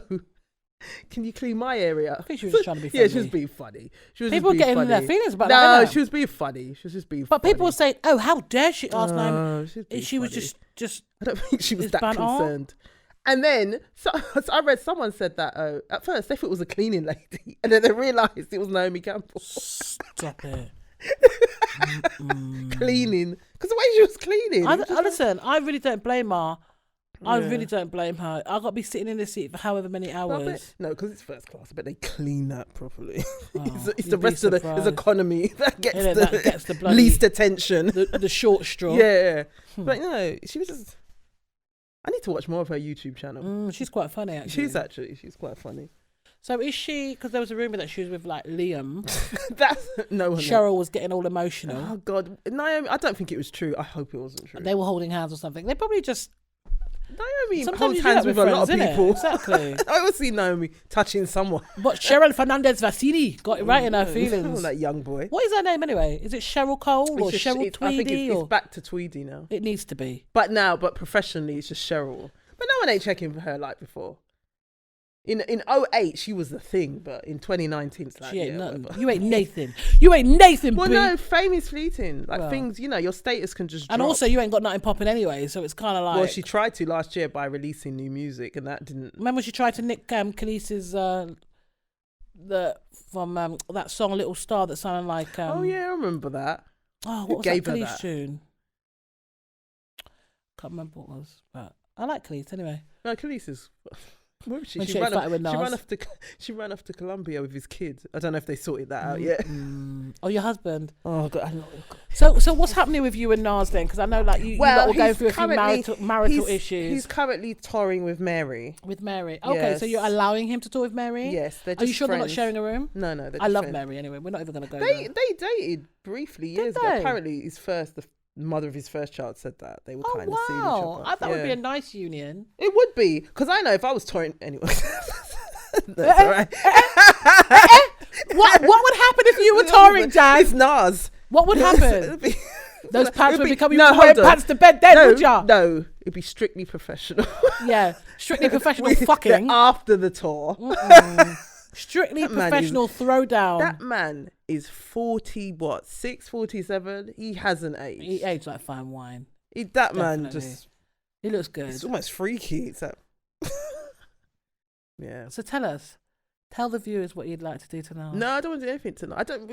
can you clean my area? I think she was just trying to be funny. Yeah, she was being funny. People were getting in their feelings about that. No, she was being funny. She was just being funny. But people were saying, oh, how dare she ask Naomi? She was just I don't think she was that concerned. And then, so I read someone said that at first they thought it was a cleaning lady. And then they realised it was Naomi Campbell. Stop it. Cleaning. Because the way she was cleaning. Listen, I really don't blame her. I really don't blame her. I got to be sitting in this seat for however many hours. No, because it's first class. I bet they clean that properly. It's the rest of the economy that gets the bloody, least attention. The short straw. Yeah. But no, she was just... I need to watch more of her YouTube channel. She's quite funny, actually. She's quite funny. So is she, because there was a rumour that she was with like Liam. That's no one. Cheryl was getting all emotional. Oh God, Naomi, I don't think it was true. I hope it wasn't true. They were holding hands or something. They probably just... Naomi holds hands with a lot of people. Exactly. I always see Naomi touching someone. But Cheryl Fernandez-Vassini got it right in her feelings. That young boy. What is her name anyway? Is it Cheryl Cole or Cheryl Tweedy? I think it's back to Tweedy now. It needs to be. But professionally, it's just Cheryl. But no one ain't checking for her like before. In 2008, she was the thing, but in 2019, it's like, she ain't nothing. Whatever. You ain't Nathan. You ain't Nathan. Well, no, fame is fleeting. Like things, your status can just drop. And also, you ain't got nothing popping anyway, so it's kind of like. Well, she tried to last year by releasing new music, and that didn't. Remember, she tried to nick Khaleesi's from that song "Little Star" that sounded like. Oh yeah, I remember that. Oh, what was that Khalees tune? Can't remember what it was, but I like Khalees anyway. No, Khalees is. Where was she? She ran off to Colombia with his kid. I don't know if they sorted that out yet. Oh, your husband. Oh God, I know. So what's happening with you and Nas then? Because I know like you were going through a few marital issues. He's currently touring with Mary. With Mary. Okay, yes. So you're allowing him to tour with Mary? Yes. They're just Are you sure friends. They're not sharing a room? No. I love Mary anyway. We're not even going to go there. They dated briefly years ago. Apparently, the mother of his first child said that they were kind of seeing each other. I thought it would be a nice union. It would be, because I know if I was touring anyway. That's all right. What would happen if you were touring, Dad? It's Nas. What would happen? Those pants would become pants to bed then, would ya? No, it'd be strictly professional. Yeah, strictly professional fucking. After the tour. Strictly professional throwdown. That man is 46, 47. He hasn't aged. He aged like fine wine. Man just... He looks good. It's almost freaky. It's that... Yeah. So tell the viewers what you'd like to do tonight. No, I don't want to do anything tonight. I don't,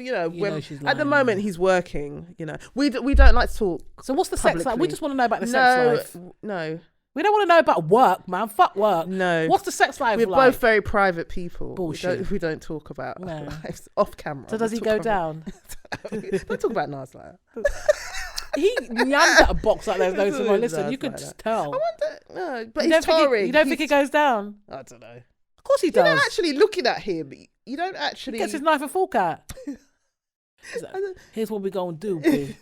at the moment he's working, we don't like to talk. So what's the sex like? We just want to know about the sex life. No. We don't want to know about work, man. Fuck work. No. What's the sex life like? We're both very private people. Bullshit. We don't talk about our lives off camera. So does he go down? Don't talk about Nas like that. He yammed at a box like there's no someone. Listen, you could just tell. I wonder, no, but he's touring. You don't think it goes down? I don't know. Of course he does. You're not actually looking at him. You don't actually... He gets his knife and fork out. Here's what we gonna do, babe.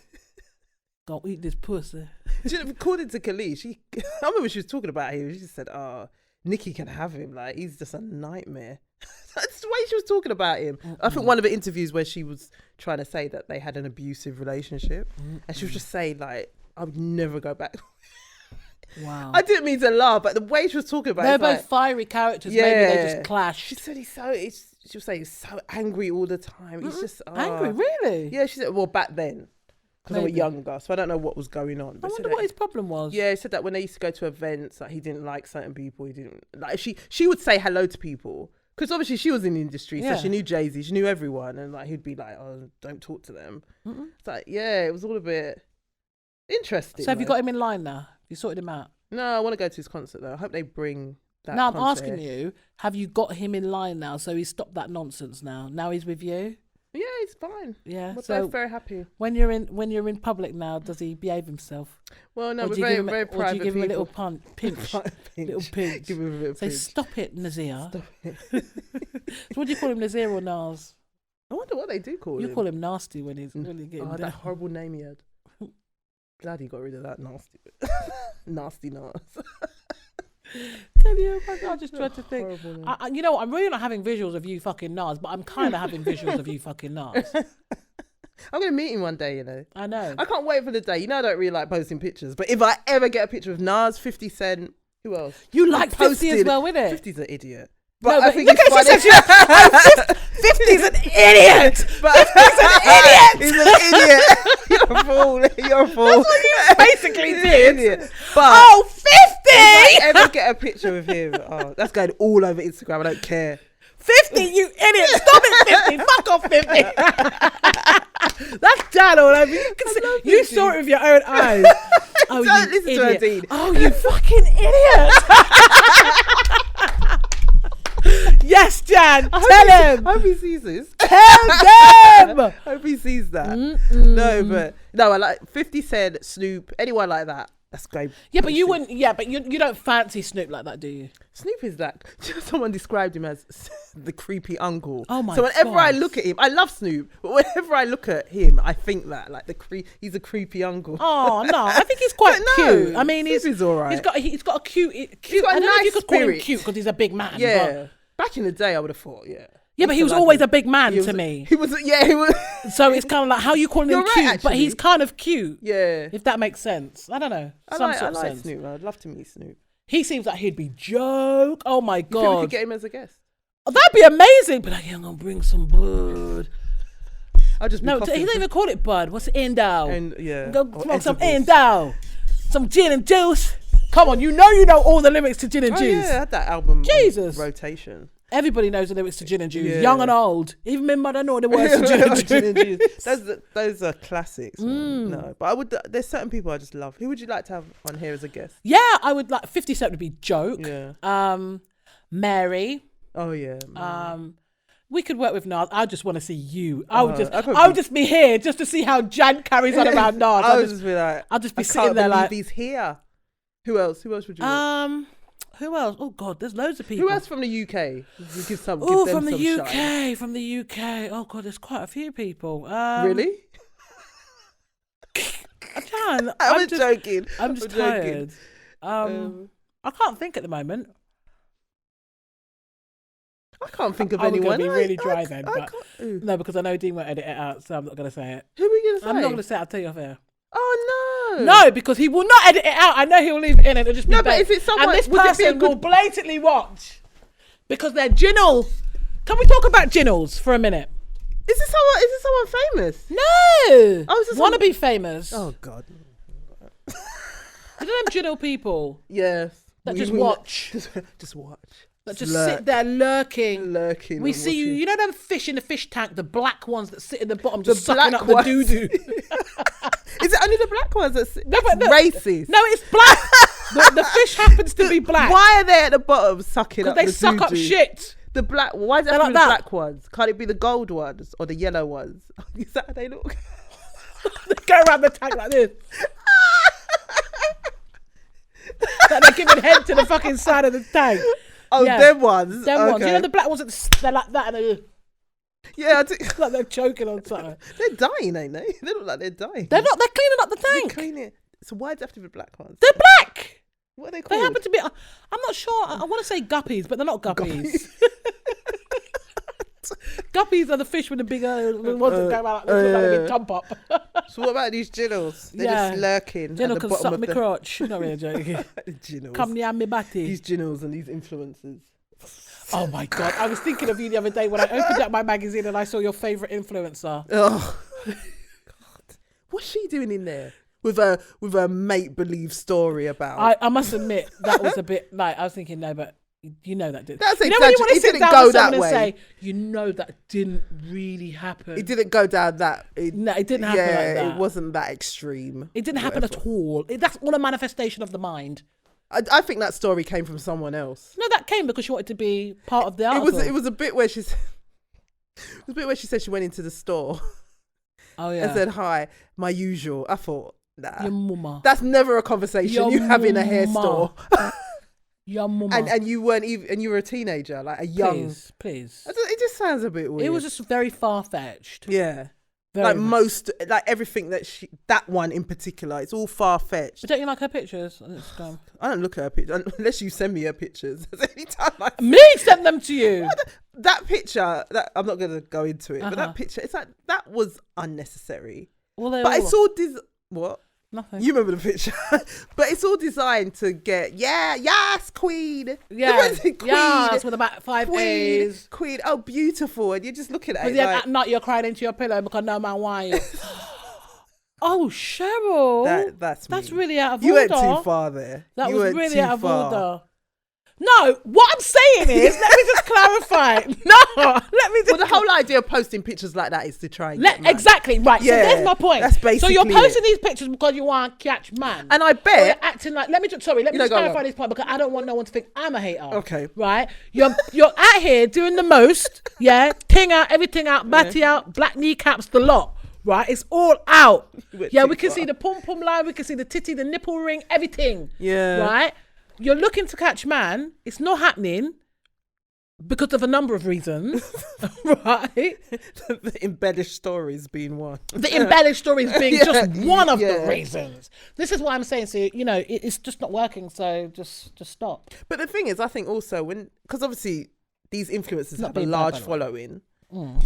Gonna eat this pussy. According to Khalees, I remember she was talking about him. She just said, Nikki can have him. Like, he's just a nightmare. That's the way she was talking about him. I think one of the interviews where she was trying to say that they had an abusive relationship, and she was just saying, like, I would never go back. Wow. I didn't mean to laugh, but the way she was talking about they're it, both fiery characters. Yeah. Maybe they just clash. She said she was saying he's so angry all the time. He's just angry, really? Yeah, she said, well, back then, because they were younger, so I don't know what was going on. I wonder what his problem was. Yeah, he said that when they used to go to events, like, he didn't like certain people. He didn't like. She would say hello to people because obviously she was in the industry, so she knew Jay-Z, she knew everyone, and like he'd be like, "Oh, don't talk to them." It's like, yeah, it was all a bit interesting. So have you got him in line now? You sorted him out? No, I want to go to his concert though. I hope they bring that. Now I'm asking you, have you got him in line now? So he's stopped that nonsense now. Now he's with you. Yeah, he's fine. Yeah, we're both very happy. When you're in public now, does he behave himself? Well, no, we're very private. Or do you give him a little pinch? Little pinch. Give him a little pinch. Say, stop it, Nazir. Stop it. So what do you call him, Nazir or Nas? I wonder what they do call him. You call him Nasty when he's getting down. That horrible name he had. Glad he got rid of that nasty. Nasty Nas. Can you? I just tried to think. You know what? I'm really not having visuals of you fucking Nas, but I'm kind of having visuals of you fucking Nas. I'm going to meet him one day, you know. I know. I can't wait for the day. You know I don't really like posting pictures, but if I ever get a picture of Nas, 50 Cent, who else? You like 50 as well, innit? 50's an idiot. But I think it's funny. 50's an idiot. But 50's an idiot. He's an idiot. You're a fool. You're a fool. That's what you basically did. But 50! If I ever get a picture of him, that's going all over Instagram. I don't care. 50, you idiot. Stop it, 50. Fuck off, 50. That's Jan all over. You saw it with your own eyes. Oh, don't you listen idiot. to her, Dean. Oh, you fucking idiot. Yes, Jan. Tell him. I hope he sees this. Tell them. Hope he sees that. No, I like 50 Cent, Snoop, anyone like that. That's great. Yeah, but you wouldn't. Yeah, but you don't fancy Snoop like that, do you? Snoop is that. Someone described him as the creepy uncle. Oh my! So whenever I look at him, I love Snoop, but whenever I look at him, I think that like he's a creepy uncle. Oh no, I think he's quite cute. I mean, he's all right. He's got a cute. He's got a I don't know nice if you could spirit. call him cute because he's a big man. Yeah. Back in the day, I would have thought, Yeah, but he was always a big man to me. He was. So it's kind of like, how you calling him cute, actually. but he's kind of cute. Yeah. If that makes sense. I don't know. I like Snoop. I'd love to meet Snoop. He seems like he'd be joke. Oh my God. You think we could get him as a guest? Oh, that'd be amazing. But like, I'm going to bring some bud. I'll just be No, he don't even call it bud. What's Indo? And yeah. Go smoke some Indo. Some gin and juice. Come on, you know all the lyrics to Gin and Juice. Yeah, I had that album Jesus. rotation. Everybody knows the lyrics to Gin and Juice, young and old. Even my mother know the words to Gin and Juice. Those are classics. No, but there's certain people I just love. Who would you like to have on here as a guest? Yeah, I would like 50 Cent would be joke. Yeah. Mary. Oh yeah. We could work with Nas. I just want to see you. I would just be here just to see how Jan carries on around Nas. I would just be like, I'll just be sitting there like, he's here. Who else? Who else would you? Who else? Oh God, there's loads of people. Who else from the UK? Give them from the some UK. shine. From the UK. Oh God, there's quite a few people. Really? I'm joking. I'm just tired. I can't think at the moment. I can't think of I'm anyone. Going to be really dry then. No, because I know Dean won't edit it out, so I'm not going to say it. Who are we going to say? I'm not going to say it. I'll tell you off air. Oh no! No, because he will not edit it out. I know he will leave it in and it'll just be. No, but if it's someone, and this person will blatantly watch because they're ginal. Can we talk about ginals for a minute? Is this someone famous? No. Oh, is this wanna be famous? Oh God! You know them ginal people? Yes. That just watch. Just watch. That just sit there lurking. We see you. You know them fish in the fish tank, the black ones that sit in the bottom, just sucking up the doo doo. Is it only the black ones that's racist? No, it's black. the fish happens to be black. Why are they at the bottom sucking up the Because they suck up shit. The black. Why is it like the black ones? Can't it be the gold ones or the yellow ones? Is that how they look? They go around the tank like this. Like they're giving head to the fucking side of the tank. Oh, yeah. Them ones. Them ones. You know the black ones they're like that and they're like they're choking on something. They're dying, ain't they? They look like they're dying. They're not. They're cleaning up the tank. They're cleaning it. So why do they have to be black ones? They're black. What are they called? They happen to be. I'm not sure. I want to say guppies, but they're not guppies. Guppies are the fish with the bigger ones that go out like a big jump up. So what about these ginals? They're just lurking at the can bottom suck of me crotch. Not really joking. Ginals. Come near me batty. These ginals and these influencers. Oh my God. I was thinking of you the other day when I opened up my magazine and I saw your favourite influencer. Oh, God. What's she doing in there? With a make-believe story about... I must admit, that was a bit like, I was thinking, no, but you know that did. That's you know when you want to sit down with someone and say, you know that didn't really happen. It didn't go down that... No, it didn't happen like that. It wasn't that extreme. It didn't happen at all. That's all a manifestation of the mind. I think that story came from someone else. No, that came because she wanted to be part of the article. It was a bit where she said she went into the store. Oh yeah. And said, hi, my usual. I thought, nah. Your mama. That's never a conversation you have in a hair store. Your mama. And you weren't even, and you were a teenager, like a young. Please. It just sounds a bit weird. It was just very far-fetched. Yeah. Very much. Everything that one in particular, it's all far-fetched. But don't you like her pictures on Instagram? I don't look at her pictures unless you send me her pictures. Anytime Me sent them to you. That picture, I'm not going to go into it, but that picture, it's like, that was unnecessary. Well, but it's all what? Nothing. You remember the picture, but it's all designed to get yes, queen, queen. Yes, with about 5 queen, A's. Queen, oh beautiful, and you're just looking at it. Then at night you're crying into your pillow because no man why. Oh, Cheryl, that's really out of order. You went too far there. That was really out of order. No, what I'm saying is, let me just clarify. No, let me just... Well, the whole idea of posting pictures like that is to try and get man. Exactly, right. Yeah, so there's my point. That's basically so you're posting these pictures because you want to catch man. And I bet... You're acting like... Let me just clarify this point because I don't want no one to think I'm a hater. Okay. Right? You're out here doing the most, ting out, everything out, batty out, black kneecaps, the lot. Right, it's all out. We can see the pom-pom line, we can see the titty, the nipple ring, everything. Yeah. Right? You're looking to catch man. It's not happening because of a number of reasons, right? The embellished stories being one. The embellished stories being just one of the reasons. This is why I'm saying, so, it's just not working, so just stop. But the thing is, I think also because obviously these influencers have a large following.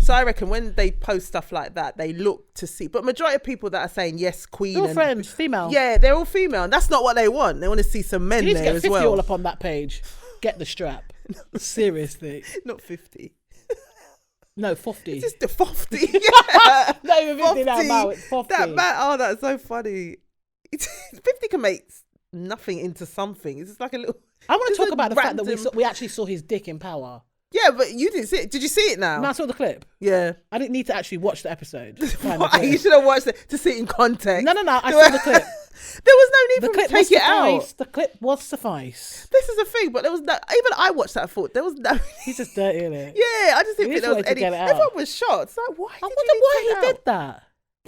So I reckon when they post stuff like that, they look to see. But majority of people that are saying yes, queen, they're all friends, female. Yeah, they're all female, and that's not what they want. They want to see some men there as well. You need to get 50 all up on that page. Get the strap. Seriously, not 50. No, 50. It's just the 50. Yeah, not even 50 now. It's 50. That's so funny. 50 can make nothing into something. It's just like a little. I want to talk about the fact that we actually saw his dick in power. Yeah, but you didn't see it. Did you see it now? No, I saw the clip. Yeah. I didn't need to actually watch the episode. You should have watched it to see it in context. No. I saw the clip. There was no need for him to take it out. The clip was suffice. This is the thing, but there was no... Even I watched that, thought there was no... He's just dirty, isn't it? Yeah, I just didn't think there was any... Everyone was shocked. It's like, why he did that.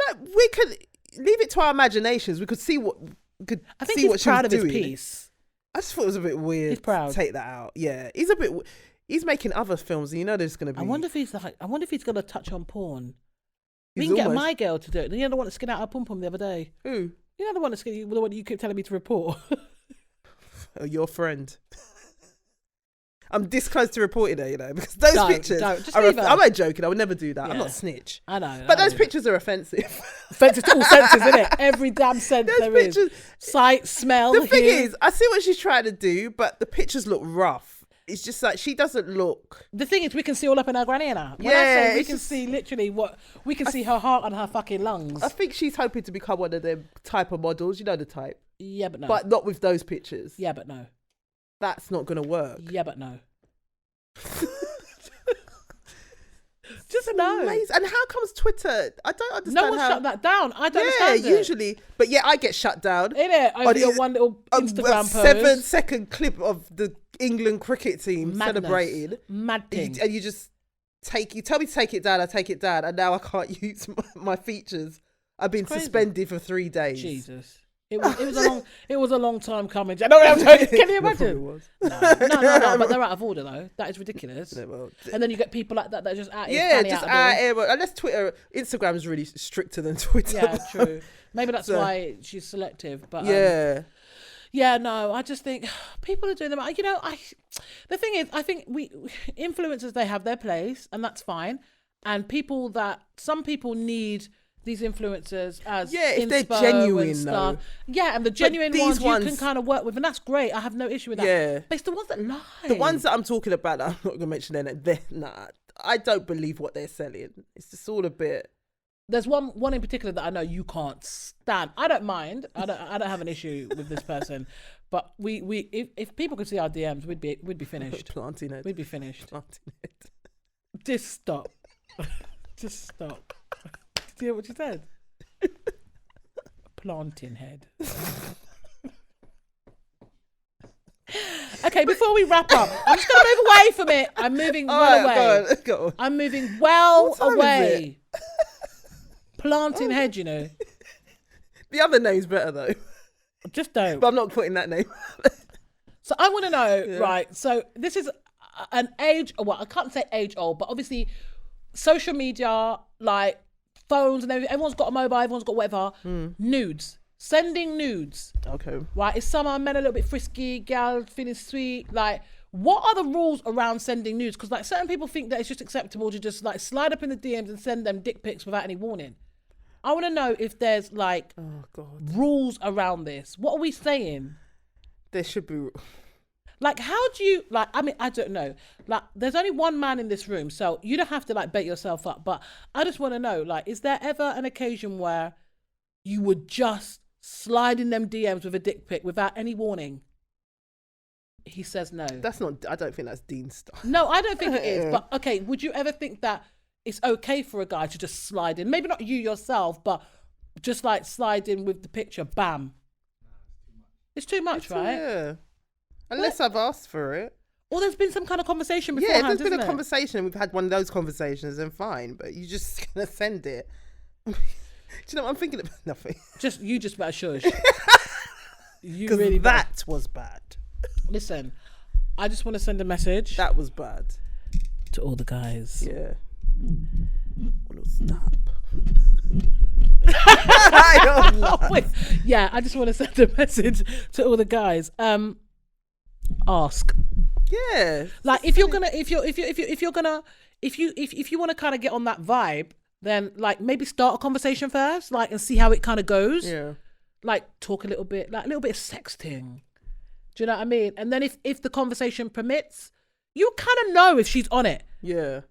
Like, we could leave it to our imaginations. We could see what... I think he's proud of his piece. I just thought it was a bit weird. He's proud. To take that out. Yeah, he's a bit... He's making other films, and you know there's going to be... I wonder if he's going to touch on porn. We can get my girl to do it. You know the one that skinned out her pom-pom the other day? Who? You know the one that you keep telling me to report? Oh, your friend. I'm this close to reporting her, because those pictures... I'm not joking, I would never do that. Yeah. I'm not a snitch. I know. But those pictures are offensive. Offensive to all senses, isn't it? Every damn sense there is. Sight, smell, The thing is, I see what she's trying to do, but the pictures look rough. It's just like she doesn't look. The thing is, we can see all up in her granny now. When I say we can see literally we can see her heart and her fucking lungs. I think she's hoping to become one of them type of models. You know the type. Yeah, but no. But not with those pictures. Yeah, but no. That's not gonna work. Yeah, but no. Just no. Amazing. And how comes Twitter? I don't understand. No one shut that down. I don't understand. Yeah, usually. But yeah, I get shut down. Innit? Over your one little Instagram post. 7-second clip of the England cricket team celebrating. Mad thing. And you just you tell me to take it down, I take it down, and now I can't use my features. I've been suspended for 3 days. Jesus. It was a long time coming. I know what I'm telling you. Can you imagine? Was. No, but they're out of order though. That is ridiculous. Yeah, well, and then you get people like that are just out here. Yeah, just out here. Unless Instagram is really stricter than Twitter. Yeah, true. Maybe that's why she's selective. But Yeah, no, I just think people are doing them. You know, the thing is, I think influencers, they have their place, and that's fine. And some people need these influencers as if they're genuine and stuff. Yeah, and the genuine ones you can kind of work with, and that's great. I have no issue with that. Yeah. But it's the ones that lie. The ones that I'm talking about, I'm not going to mention they're nah. I don't believe what they're selling. It's just all a bit. There's one in particular that I know you can't stand. I don't mind. I don't have an issue with this person, but if people could see our DMs, we'd be finished. Planting it. We'd be finished. Planting it. Just stop. Just stop. Do you hear what you said? Planting head. Okay, before we wrap up, I'm just going to move away from it. I'm moving well away. Go on. I'm moving well away. Planting head, you know. The other name's better though. Just don't. But I'm not putting that name. So I want to know, right? So this is an age, well, I can't say age old, but obviously social media, like phones and everything, everyone's got a mobile, everyone's got whatever. Nudes. Sending nudes. Okay. Right? Is summer, men a little bit frisky, gal feeling sweet? Like, what are the rules around sending nudes? Because like certain people think that it's just acceptable to just like slide up in the DMs and send them dick pics without any warning. I want to know if there's like rules around this. What are we saying? There should be. Like, how do you, like, I mean, I don't know. Like, there's only one man in this room, so you don't have to like bait yourself up. But I just want to know, like, is there ever an occasion where you would just slide in them DMs with a dick pic without any warning? He says no. That's not, I don't think that's Dean stuff. No, I don't think it is. But okay, would you ever think that it's okay for a guy to just slide in? Maybe not you yourself, but just like slide in with the picture, bam. It's too much, right? Yeah. Unless I've asked for it. Or there's been some kind of conversation beforehand, there's been a conversation and we've had one of those conversations and fine, but you just gonna send it. Do you know what I'm thinking about? Nothing. You just better shush. You really that was bad. Listen, I just want to send a message. That was bad. To all the guys. Yeah. Stop. Wait. Yeah, I just want to send a message to all the guys. Ask. Yeah. Like if you want to kind of get on that vibe, then like maybe start a conversation first, like, and see how it kind of goes. Yeah. Like talk a little bit, like a little bit of sexting. Do you know what I mean? And then if the conversation permits, you kind of know if she's on it. Yeah.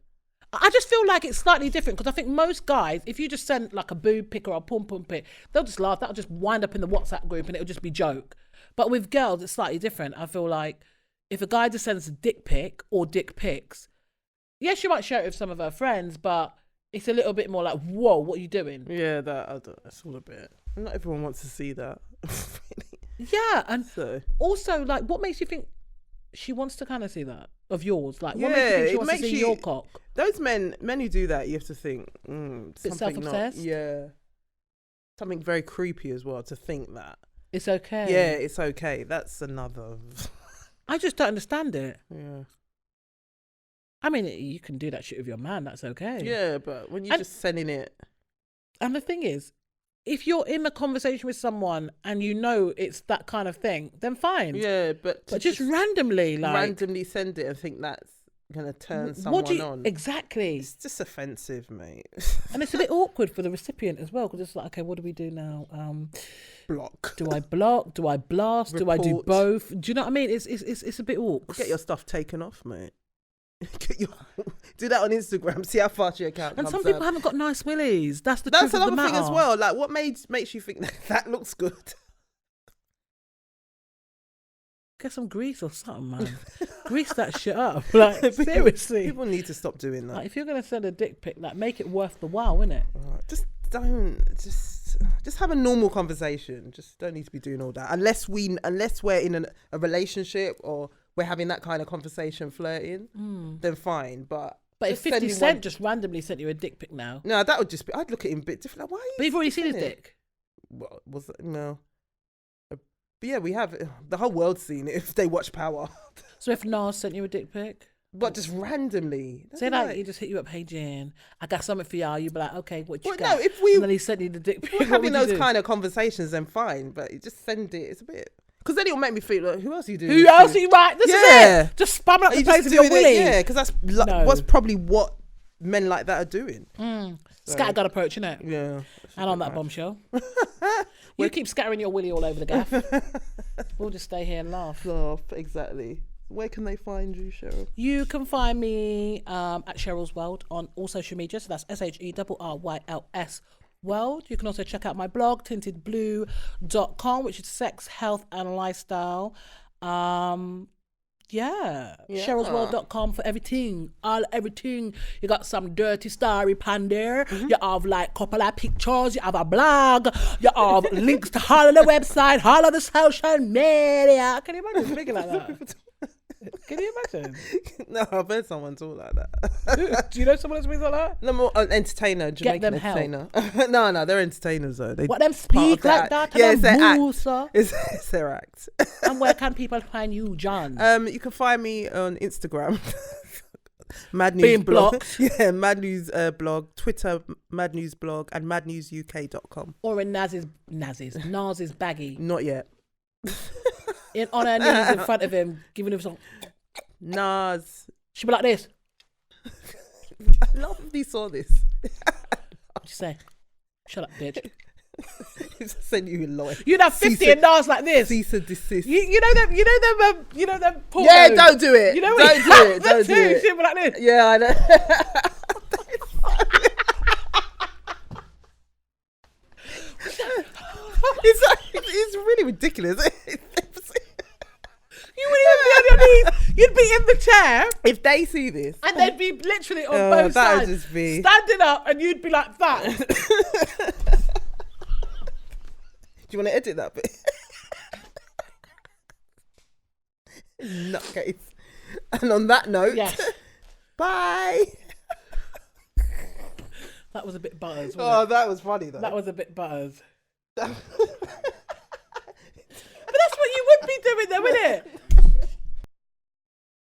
I just feel like it's slightly different because I think most guys, if you just send like a boob pic or a pum pum pic, they'll just laugh. That'll just wind up in the WhatsApp group and it'll just be joke. But with girls, it's slightly different. I feel like if a guy just sends a dick pic or dick pics, yes, she might share it with some of her friends, but it's a little bit more like, whoa, what are you doing? Yeah, that's all a bit. Not everyone wants to see that. Yeah, and also, like, what makes you think she wants to kind of see that of yours? Like, what makes you think she wants to see your cock? Those men who do that, you have to think, bit self-obsessed. Yeah, something very creepy as well to think that it's okay. Yeah, it's okay. That's another. I just don't understand it. Yeah. I mean, you can do that shit with your man. That's okay. Yeah, but when you're just sending it. And the thing is, if you're in a conversation with someone and you know it's that kind of thing, then fine. Yeah, but just randomly, like randomly send it and think that's gonna turn someone on. Exactly. It's just offensive, mate. And it's a bit awkward for the recipient as well, because it's like, okay, what do we do now? Block. Do I block? Do I blast? Report. Do I do both? Do you know what I mean? It's a bit awkward. Get your stuff taken off, mate. Do that on Instagram. See how fast your account and comes some people out. haven't got nice willies. That's truth of the matter. Thing as well. Like, what makes you think that looks good? Get some grease or something, man. Grease that shit up. Like, seriously. People need to stop doing that. Like, if you're gonna send a dick pic, like, make it worth the while, innit? Just have a normal conversation. Just don't need to be doing all that unless we're in a relationship or we're having that kind of conversation, flirting, then fine. But if 50 Cent just randomly sent you a dick pic now, no, that would just be. I'd look at him a bit different. Like, why? But you've already seen his dick. What was it? No. But yeah, we have. The whole world's seen it if they watch Power. So if Nas sent you a dick pic, but just randomly, say like he just hit you up, hey Jen, I got something for y'all. You'd be like, okay, what you got? No, and then he sent you the dick pic. If we're having those kind of conversations, then fine. But you just send it. It's a bit. Because then it'll make me feel like, who else are you doing? Who else are you right? This is it. Just spamming up the place with your willy. Yeah, because that's what's probably what men like that are doing. Scattergun approach, innit? Yeah. And on that bombshell. You keep scattering your willy all over the gaff. We'll just stay here and laugh. Exactly. Where can they find you, Cheryl? You can find me at Cheryl's World on all social media. So that's SHERRYLS World. You can also check out my blog, tintedblue.com, which is sex, health, and lifestyle. Cherylsworld.com for everything. Everything. You got some dirty story pan there. You have like couple of pictures. You have a blog. You have links to all of the website, all of the social media. Can you imagine speaking like that? Can you imagine? No, I've heard someone talk like that. Do you know someone that speaks like that? No, more an entertainer, Jamaican entertainer. No, they're entertainers though. What them speak like that? Yeah, it's their act. It's their act. And where can people find you, John? You can find me on Instagram. Mad News Being blog. blocked. Yeah, Mad News blog, Twitter, Mad News blog, and madnewsuk.com. Or in Naz's baggy. Not yet. On her knees in front of him, giving him some. Nas. She'll be like this. I love if he saw this. What'd you say? Shut up, bitch. He's send you a lawyer. You'd have 50 and Nas like this. Cease and desist. You know them. Yeah, don't do it. You know don't do it. Don't do it. She'll be like this. Yeah, I know. It's really ridiculous. You wouldn't even be on your knees. You'd be in the chair. If they see this. And they'd be literally on both sides. Just be... standing up, and you'd be like that. Do you want to edit that bit? Nutcase. And on that note, yes. Bye. That was a bit butters. Oh, that was funny though. That was a bit butters.